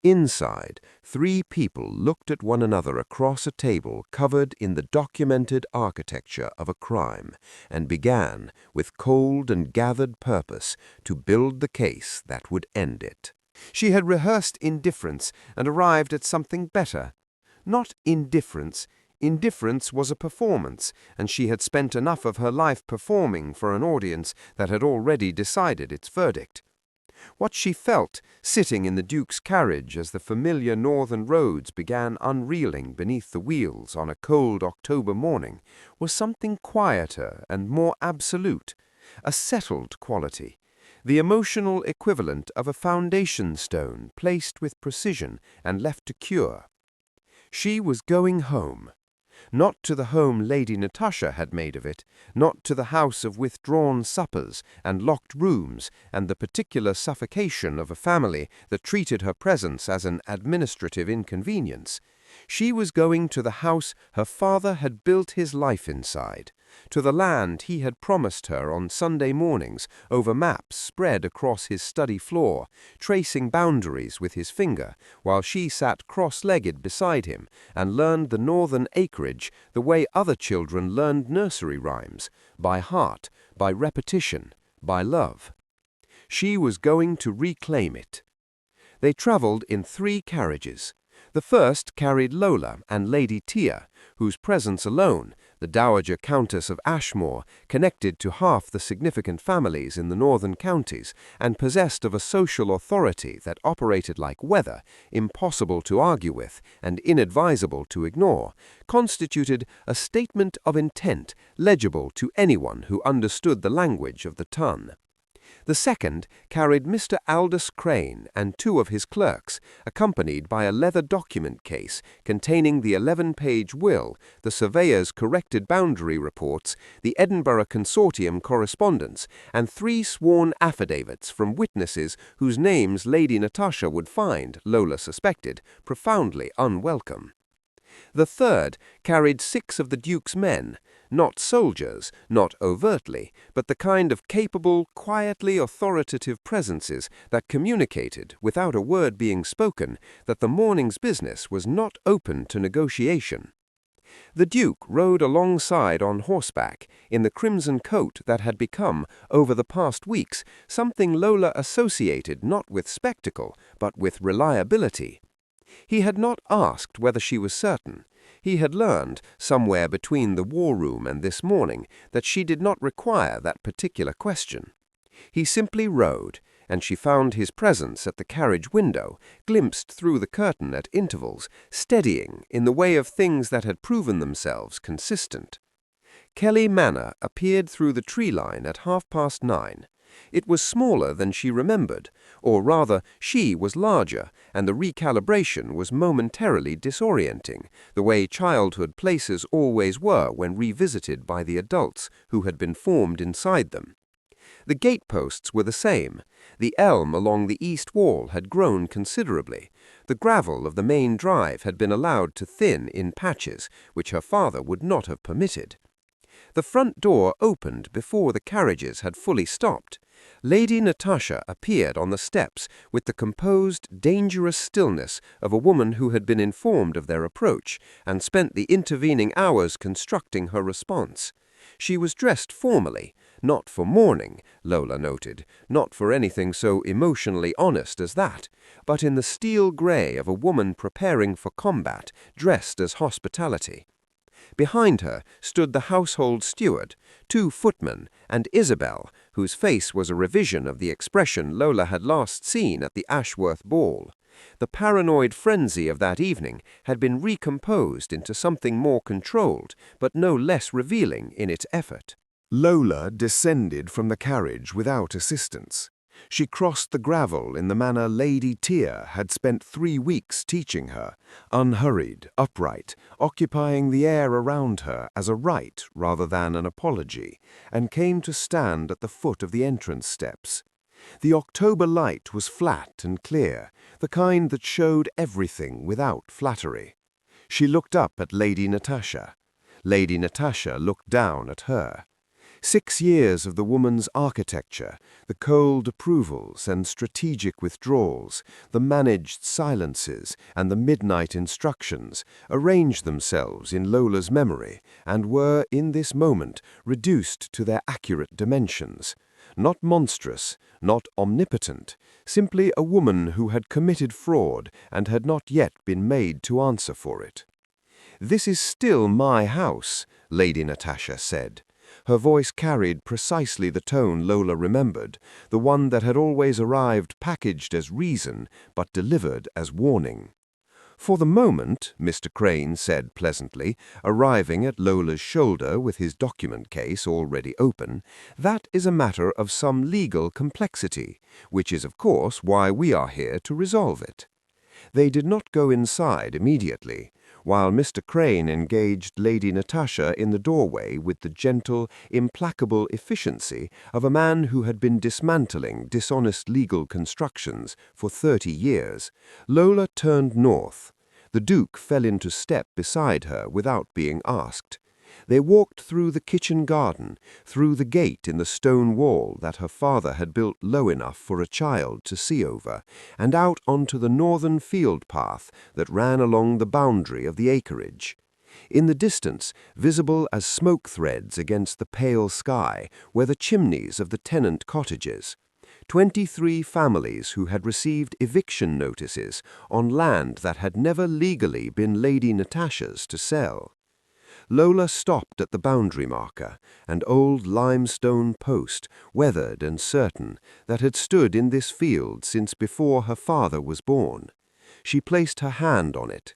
Inside, three people looked at one another across a table covered in the documented architecture of a crime, and began, with cold and gathered purpose, to build the case that would end it. She had rehearsed indifference and arrived at something better. Not indifference. Indifference was a performance, and she had spent enough of her life performing for an audience that had already decided its verdict. What she felt, sitting in the Duke's carriage as the familiar northern roads began unreeling beneath the wheels on a cold October morning, was something quieter and more absolute, a settled quality, the emotional equivalent of a foundation stone placed with precision and left to cure. She was going home. Not to the home Lady Natasha had made of it, not to the house of withdrawn suppers and locked rooms and the particular suffocation of a family that treated her presence as an administrative inconvenience. She was going to the house her father had built his life inside, to the land he had promised her on Sunday mornings over maps spread across his study floor, tracing boundaries with his finger, while she sat cross-legged beside him and learned the northern acreage the way other children learned nursery rhymes, by heart, by repetition, by love. She was going to reclaim it. They traveled in 3 carriages. The first carried Lola and Lady Tia, whose presence alone, the Dowager Countess of Ashmore, connected to half the significant families in the northern counties, and possessed of a social authority that operated like weather, impossible to argue with and inadvisable to ignore, constituted a statement of intent legible to anyone who understood the language of the ton. The second carried Mr. Aldous Crane and 2 of his clerks, accompanied by a leather document case containing the 11-page will, the surveyor's corrected boundary reports, the Edinburgh Consortium correspondence, and 3 sworn affidavits from witnesses whose names Lady Natasha would find, Lola suspected, profoundly unwelcome. The third carried 6 of the Duke's men, not soldiers, not overtly, but the kind of capable, quietly authoritative presences that communicated, without a word being spoken, that the morning's business was not open to negotiation. The Duke rode alongside on horseback, in the crimson coat that had become, over the past weeks, something Lola associated not with spectacle, but with reliability. He had not asked whether she was certain. He had learned, somewhere between the war room and this morning, that she did not require that particular question. He simply rode, and she found his presence at the carriage window, glimpsed through the curtain at intervals, steadying in the way of things that had proven themselves consistent. Kelly Manor appeared through the tree line at 9:30. It was smaller than she remembered, or rather, she was larger, and the recalibration was momentarily disorienting, the way childhood places always were when revisited by the adults who had been formed inside them. The gateposts were the same. The elm along the east wall had grown considerably. The gravel of the main drive had been allowed to thin in patches, which her father would not have permitted. The front door opened before the carriages had fully stopped. Lady Natasha appeared on the steps with the composed, dangerous stillness of a woman who had been informed of their approach and spent the intervening hours constructing her response. She was dressed formally, not for mourning, Lola noted, not for anything so emotionally honest as that, but in the steel grey of a woman preparing for combat, dressed as hospitality. Behind her stood the household steward, 2 footmen, and Isabelle, whose face was a revision of the expression Lola had last seen at the Ashworth ball. The paranoid frenzy of that evening had been recomposed into something more controlled, but no less revealing in its effort. Lola descended from the carriage without assistance. She crossed the gravel in the manner Lady Tia had spent 3 weeks teaching her, unhurried, upright, occupying the air around her as a right rather than an apology, and came to stand at the foot of the entrance steps. The October light was flat and clear, the kind that showed everything without flattery. She looked up at Lady Natasha. Lady Natasha looked down at her. 6 years of the woman's architecture, the cold approvals and strategic withdrawals, the managed silences and the midnight instructions, arranged themselves in Lola's memory and were, in this moment, reduced to their accurate dimensions. Not monstrous, not omnipotent, simply a woman who had committed fraud and had not yet been made to answer for it. "This is still my house," Lady Natasha said. Her voice carried precisely the tone Lola remembered, the one that had always arrived packaged as reason, but delivered as warning. "For the moment," Mr. Crane said pleasantly, arriving at Lola's shoulder with his document case already open, "that is a matter of some legal complexity, which is of course why we are here to resolve it." They did not go inside immediately. While Mr. Crane engaged Lady Natasha in the doorway with the gentle, implacable efficiency of a man who had been dismantling dishonest legal constructions for 30 years, Lola turned north. The Duke fell into step beside her without being asked. They walked through the kitchen garden, through the gate in the stone wall that her father had built low enough for a child to see over, and out onto the northern field path that ran along the boundary of the acreage. In the distance, visible as smoke threads against the pale sky, were the chimneys of the tenant cottages. 23 families who had received eviction notices on land that had never legally been Lady Natasha's to sell. Lola stopped at the boundary marker, an old limestone post, weathered and certain, that had stood in this field since before her father was born. She placed her hand on it.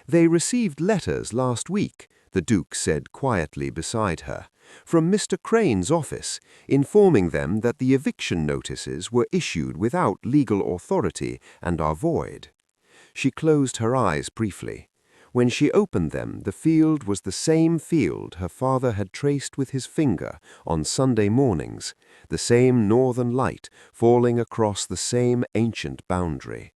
"They received letters last week," the Duke said quietly beside her, "from Mr. Crane's office, informing them that the eviction notices were issued without legal authority and are void." She closed her eyes briefly. When she opened them, the field was the same field her father had traced with his finger on Sunday mornings, the same northern light falling across the same ancient boundary.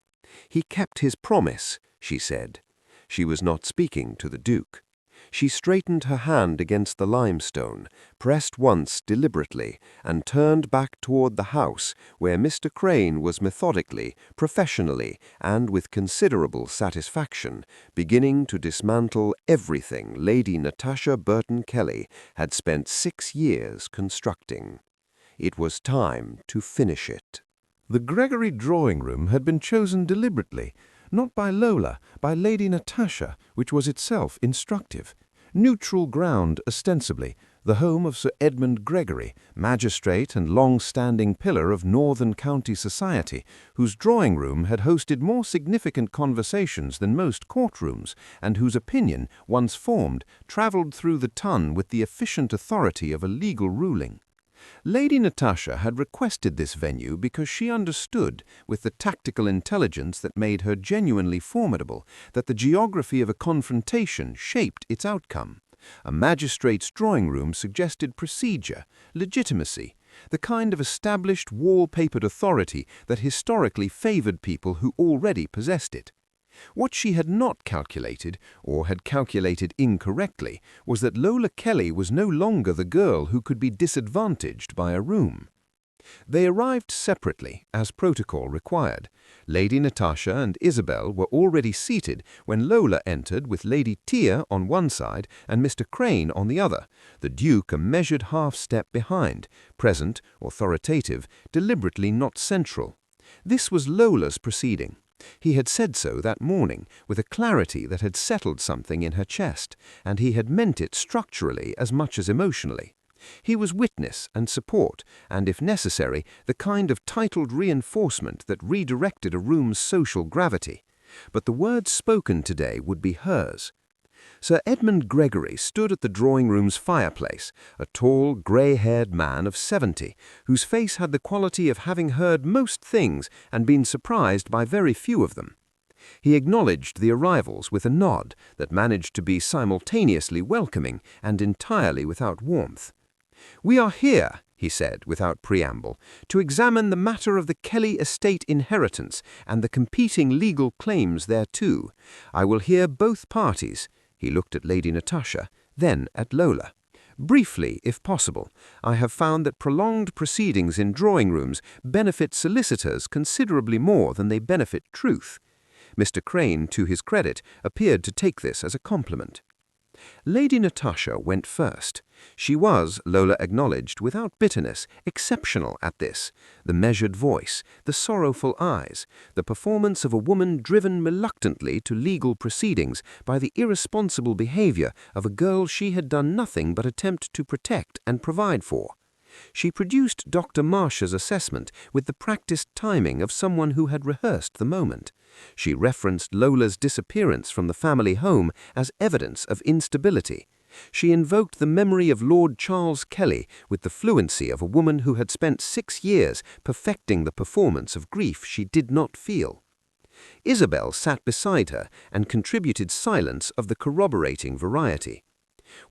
"He kept his promise," she said. She was not speaking to the Duke. She straightened her hand against the limestone, pressed once deliberately, and turned back toward the house where Mr. Crane was methodically, professionally, and with considerable satisfaction, beginning to dismantle everything Lady Natasha Burton Kelly had spent 6 years constructing. It was time to finish it. The Gregory drawing-room had been chosen deliberately, not by Lola, by Lady Natasha, which was itself instructive. Neutral ground, ostensibly, the home of Sir Edmund Gregory, magistrate and long-standing pillar of Northern County society, whose drawing-room had hosted more significant conversations than most courtrooms, and whose opinion, once formed, travelled through the ton with the efficient authority of a legal ruling. Lady Natasha had requested this venue because she understood, with the tactical intelligence that made her genuinely formidable, that the geography of a confrontation shaped its outcome. A magistrate's drawing room suggested procedure, legitimacy, the kind of established wall-papered authority that historically favored people who already possessed it. What she had not calculated, or had calculated incorrectly, was that Lola Kelly was no longer the girl who could be disadvantaged by a room. They arrived separately, as protocol required. Lady Natasha and Isabelle were already seated when Lola entered with Lady Tia on one side and Mr. Crane on the other, the Duke a measured half-step behind, present, authoritative, deliberately not central. This was Lola's proceeding. He had said so that morning, with a clarity that had settled something in her chest, and he had meant it structurally as much as emotionally. He was witness and support, and if necessary, the kind of titled reinforcement that redirected a room's social gravity. But the words spoken today would be hers. Sir Edmund Gregory stood at the drawing-room's fireplace, a tall, grey-haired man of 70, whose face had the quality of having heard most things and been surprised by very few of them. He acknowledged the arrivals with a nod that managed to be simultaneously welcoming and entirely without warmth. "We are here," he said, without preamble, "to examine the matter of the Kelly estate inheritance and the competing legal claims thereto. I will hear both parties." He looked at Lady Natasha, then at Lola. "Briefly, if possible. I have found that prolonged proceedings in drawing-rooms benefit solicitors considerably more than they benefit truth." Mr. Crane, to his credit, appeared to take this as a compliment. Lady Natasha went first. She was, Lola acknowledged without bitterness, exceptional at this. The measured voice, the sorrowful eyes, the performance of a woman driven reluctantly to legal proceedings by the irresponsible behavior of a girl she had done nothing but attempt to protect and provide for. She produced Dr. Marsh's assessment with the practiced timing of someone who had rehearsed the moment. She referenced Lola's disappearance from the family home as evidence of instability. She invoked the memory of Lord Charles Kelly with the fluency of a woman who had spent 6 years perfecting the performance of grief she did not feel. Isabelle sat beside her and contributed silence of the corroborating variety.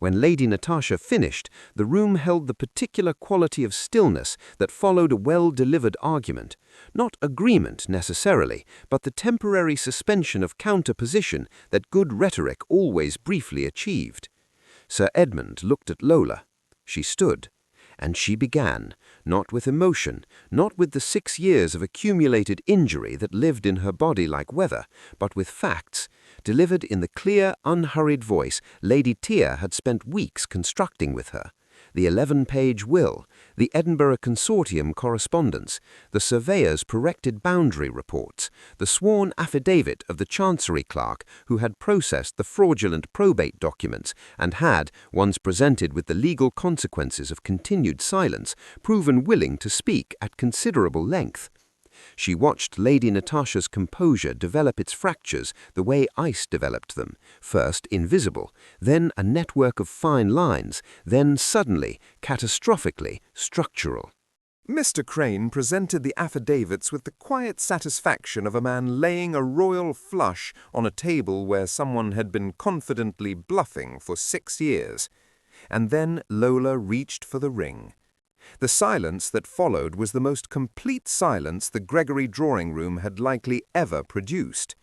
When Lady Natasha finished, the room held the particular quality of stillness that followed a well-delivered argument. Not agreement necessarily, but the temporary suspension of counter-position that good rhetoric always briefly achieved. Sir Edmund looked at Lola. She stood. And she began, not with emotion, not with the 6 years of accumulated injury that lived in her body like weather, but with facts, delivered in the clear, unhurried voice Lady Tia had spent weeks constructing with her. The 11-page will, the Edinburgh Consortium correspondence, the surveyor's corrected boundary reports, the sworn affidavit of the Chancery clerk who had processed the fraudulent probate documents and had, once presented with the legal consequences of continued silence, proven willing to speak at considerable length. She watched Lady Natasha's composure develop its fractures the way ice developed them, first invisible, then a network of fine lines, then suddenly, catastrophically, structural. Mr. Crane presented the affidavits with the quiet satisfaction of a man laying a royal flush on a table where someone had been confidently bluffing for 6 years. And then Lola reached for the ring. The silence that followed was the most complete silence the Gregory drawing room had likely ever produced.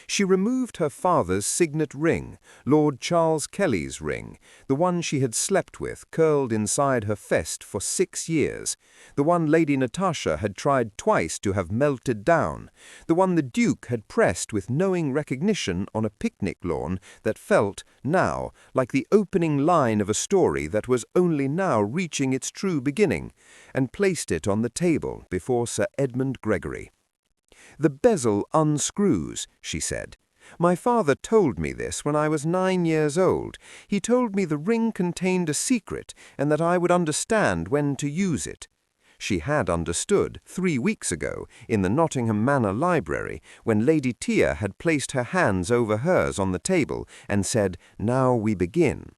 She removed her father's signet ring, Lord Charles Kelly's ring, the one she had slept with curled inside her fist for 6 years, the one Lady Natasha had tried twice to have melted down, the one the Duke had pressed with knowing recognition on a picnic lawn that felt, now, like the opening line of a story that was only now reaching its true beginning, and placed it on the table before Sir Edmund Gregory. "The bezel unscrews," she said. "My father told me this when I was 9 years old. He told me the ring contained a secret and that I would understand when to use it." She had understood 3 weeks ago in the Nottingham Manor library when Lady Tia had placed her hands over hers on the table and said, "Now we begin."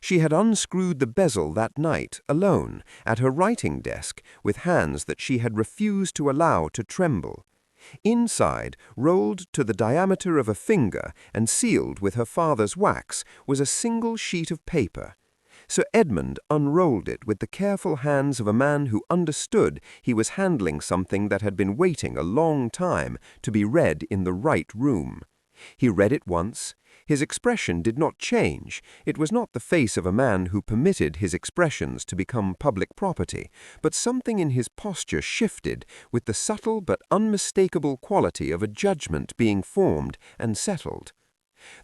She had unscrewed the bezel that night, alone, at her writing desk, with hands that she had refused to allow to tremble. Inside, rolled to the diameter of a finger and sealed with her father's wax, was a single sheet of paper. Sir Edmund unrolled it with the careful hands of a man who understood he was handling something that had been waiting a long time to be read in the right room. He read it once. His expression did not change. It was not the face of a man who permitted his expressions to become public property, but something in his posture shifted with the subtle but unmistakable quality of a judgment being formed and settled.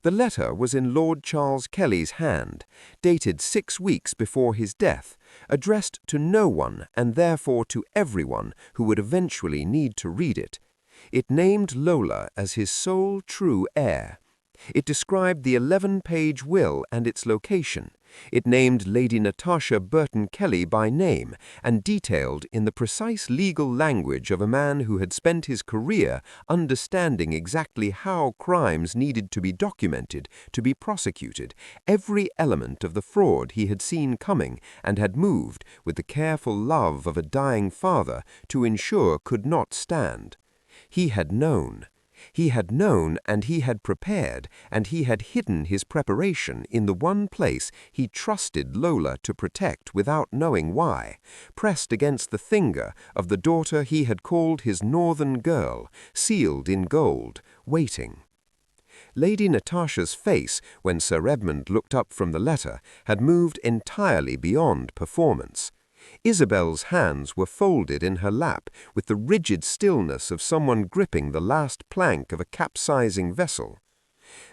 The letter was in Lord Charles Kelly's hand, dated 6 weeks before his death, addressed to no one and therefore to everyone who would eventually need to read it. It named Lola as his sole true heir. It described the 11-page will and its location. It named Lady Natasha Burton Kelly by name and detailed in the precise legal language of a man who had spent his career understanding exactly how crimes needed to be documented to be prosecuted, every element of the fraud he had seen coming and had moved, with the careful love of a dying father, to ensure could not stand. He had known. He had known, and he had prepared, and he had hidden his preparation in the one place he trusted Lola to protect without knowing why, pressed against the finger of the daughter he had called his northern girl, sealed in gold, waiting. Lady Natasha's face, when Sir Edmund looked up from the letter, had moved entirely beyond performance. Isabelle's hands were folded in her lap with the rigid stillness of someone gripping the last plank of a capsizing vessel.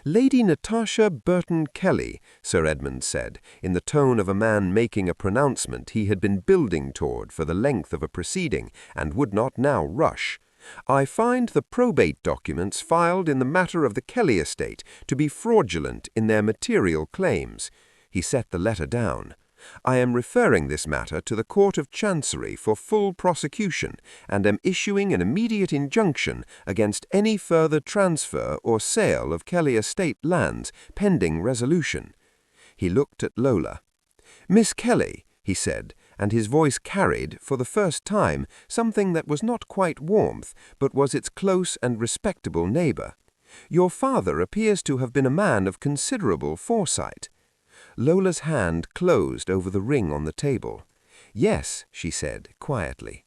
"Lady Natasha Burton Kelly," Sir Edmund said, in the tone of a man making a pronouncement he had been building toward for the length of a proceeding and would not now rush. "I find the probate documents filed in the matter of the Kelly estate to be fraudulent in their material claims." He set the letter down. "I am referring this matter to the Court of Chancery for full prosecution and am issuing an immediate injunction against any further transfer or sale of Kelly estate lands pending resolution." He looked at Lola. "Miss Kelly," he said, and his voice carried, for the first time, something that was not quite warmth, but was its close and respectable neighbor. "Your father appears to have been a man of considerable foresight." Lola's hand closed over the ring on the table. "Yes," she said, quietly.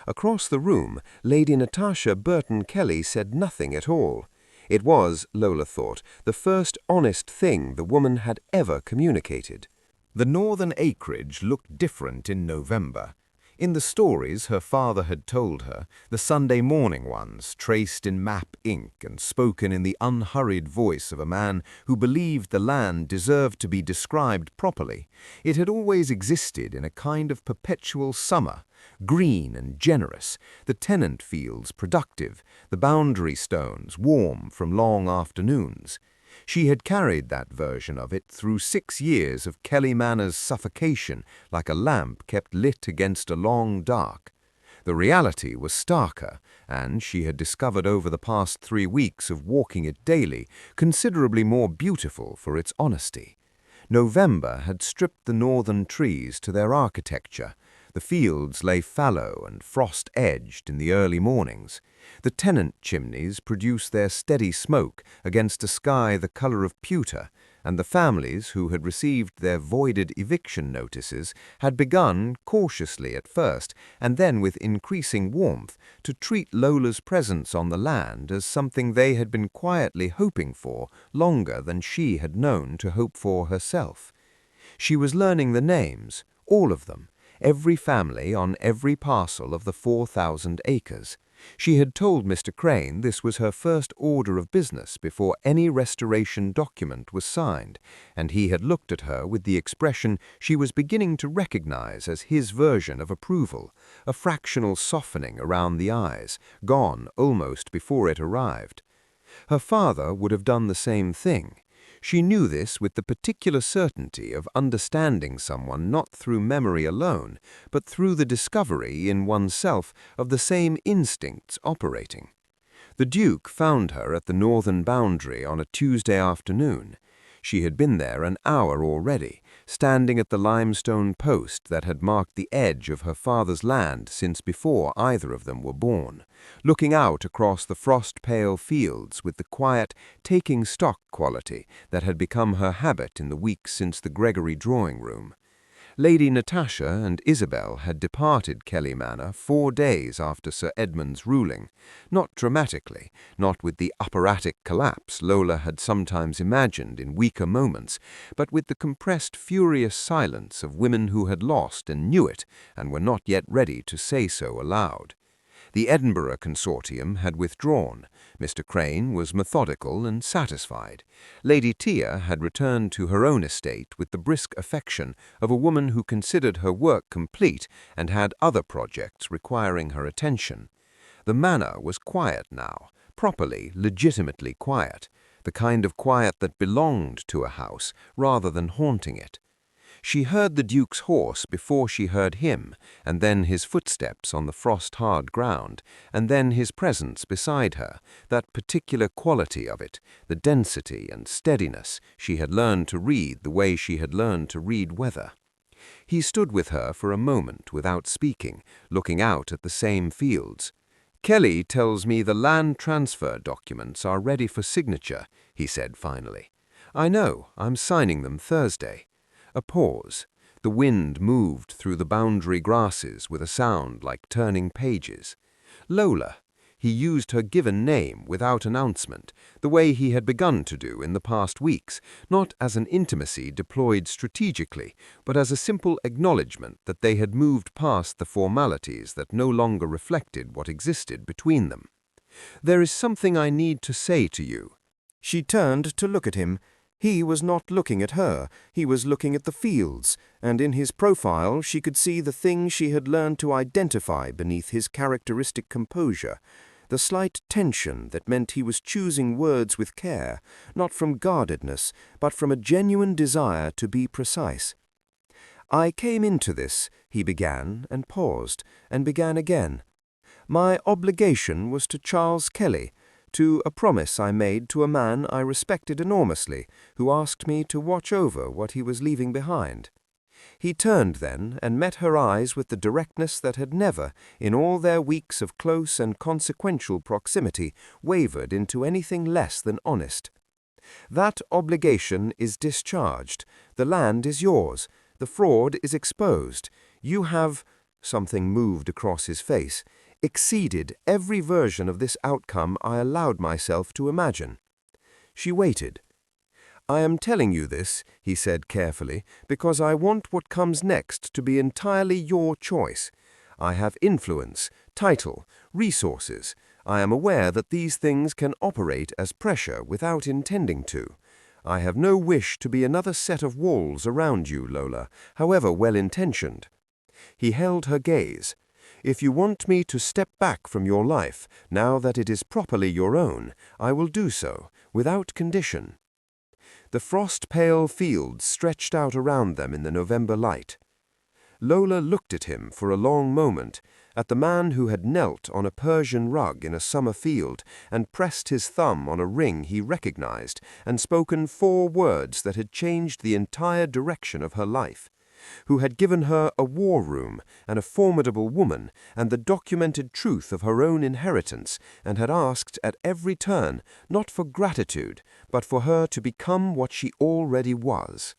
Across the room, Lady Natasha Burton Kelly said nothing at all. It was, Lola thought, the first honest thing the woman had ever communicated. The northern acreage looked different in November. In the stories her father had told her, the Sunday morning ones, traced in map ink and spoken in the unhurried voice of a man who believed the land deserved to be described properly, it had always existed in a kind of perpetual summer, green and generous, the tenant fields productive, the boundary stones warm from long afternoons. She had carried that version of it through 6 years of Kelly Manor's suffocation like a lamp kept lit against a long dark. The reality was starker, and she had discovered over the past 3 weeks of walking it daily, considerably more beautiful for its honesty. November had stripped the northern trees to their architecture. The fields lay fallow and frost-edged in the early mornings. The tenant chimneys produced their steady smoke against a sky the color of pewter, and the families who had received their voided eviction notices had begun, cautiously at first, and then with increasing warmth, to treat Lola's presence on the land as something they had been quietly hoping for longer than she had known to hope for herself. She was learning the names, all of them, every family on every parcel of the 4,000 acres. She had told Mr. Crane this was her first order of business before any restoration document was signed, and he had looked at her with the expression she was beginning to recognize as his version of approval, a fractional softening around the eyes, gone almost before it arrived. Her father would have done the same thing. She knew this with the particular certainty of understanding someone not through memory alone, but through the discovery in oneself of the same instincts operating. The Duke found her at the northern boundary on a Tuesday afternoon. She had been there an hour already, standing at the limestone post that had marked the edge of her father's land since before either of them were born, looking out across the frost-pale fields with the quiet, taking-stock quality that had become her habit in the weeks since the Gregory drawing-room. Lady Natasha and Isabelle had departed Kelly Manor 4 days after Sir Edmund's ruling, not dramatically, not with the operatic collapse Lola had sometimes imagined in weaker moments, but with the compressed, furious silence of women who had lost and knew it and were not yet ready to say so aloud. The Edinburgh consortium had withdrawn. Mr. Crane was methodical and satisfied. Lady Tia had returned to her own estate with the brisk affection of a woman who considered her work complete and had other projects requiring her attention. The manor was quiet now, properly, legitimately quiet, the kind of quiet that belonged to a house rather than haunting it. She heard the Duke's horse before she heard him, and then his footsteps on the frost-hard ground, and then his presence beside her, that particular quality of it, the density and steadiness she had learned to read the way she had learned to read weather. He stood with her for a moment without speaking, looking out at the same fields. "Kelly tells me the land transfer documents are ready for signature," he said finally. "I know, I'm signing them Thursday." A pause. The wind moved through the boundary grasses with a sound like turning pages. Lola. He used her given name without announcement, the way he had begun to do in the past weeks, not as an intimacy deployed strategically, but as a simple acknowledgement that they had moved past the formalities that no longer reflected what existed between them. "There is something I need to say to you." She turned to look at him. He was not looking at her, he was looking at the fields, and in his profile she could see the thing she had learned to identify beneath his characteristic composure, the slight tension that meant he was choosing words with care, not from guardedness, but from a genuine desire to be precise. "I came into this," he began, and paused, and began again. "My obligation was to Charles Kelly, to a promise I made to a man I respected enormously, who asked me to watch over what he was leaving behind." He turned then and met her eyes with the directness that had never, in all their weeks of close and consequential proximity, wavered into anything less than honest. "That obligation is discharged. The land is yours. The fraud is exposed. You have—" something moved across his face, "exceeded every version of this outcome I allowed myself to imagine." She waited. "I am telling you this," he said carefully, "because I want what comes next to be entirely your choice. I have influence, title, resources. I am aware that these things can operate as pressure without intending to. I have no wish to be another set of walls around you, Lola, however well-intentioned." He held her gaze. "If you want me to step back from your life, now that it is properly your own, I will do so, without condition." The frost-pale fields stretched out around them in the November light. Lola looked at him for a long moment, at the man who had knelt on a Persian rug in a summer field and pressed his thumb on a ring he recognized and spoken 4 words that had changed the entire direction of her life, who had given her a war room and a formidable woman and the documented truth of her own inheritance, and had asked at every turn, not for gratitude, but for her to become what she already was,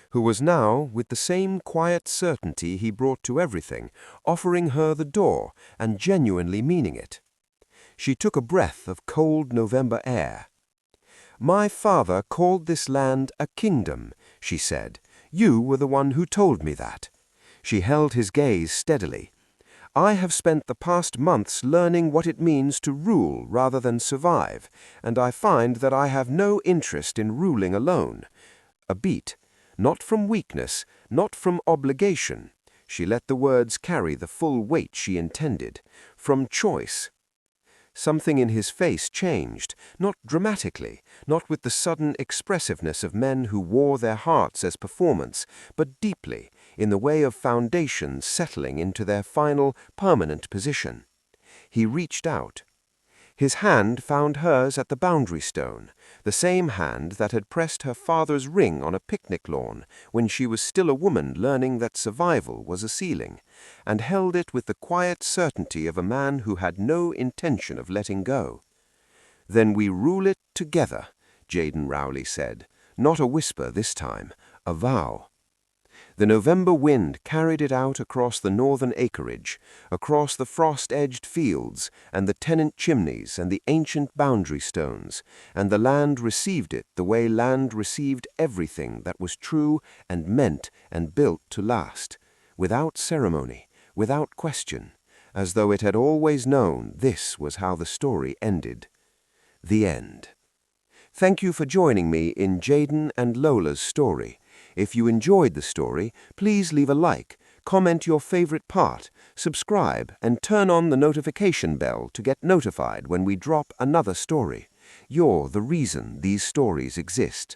who was now, with the same quiet certainty he brought to everything, offering her the door and genuinely meaning it. She took a breath of cold November air. "My father called this land a kingdom," she said. "You were the one who told me that." She held his gaze steadily. "I have spent the past months learning what it means to rule rather than survive, and I find that I have no interest in ruling alone." A beat. Not from weakness, not from obligation. She let the words carry the full weight she intended. From choice. Something in his face changed, not dramatically, not with the sudden expressiveness of men who wore their hearts as performance, but deeply, in the way of foundations settling into their final, permanent position. He reached out. His hand found hers at the boundary stone, the same hand that had pressed her father's ring on a picnic lawn when she was still a woman learning that survival was a ceiling, and held it with the quiet certainty of a man who had no intention of letting go. "Then we rule it together," Jaden Rowley said, not a whisper this time, a vow. The November wind carried it out across the northern acreage, across the frost-edged fields and the tenant chimneys and the ancient boundary stones, and the land received it the way land received everything that was true and meant and built to last, without ceremony, without question, as though it had always known this was how the story ended. The end. Thank you for joining me in Jaden and Lola's story. If you enjoyed the story, please leave a like, comment your favorite part, subscribe, and turn on the notification bell to get notified when we drop another story. You're the reason these stories exist.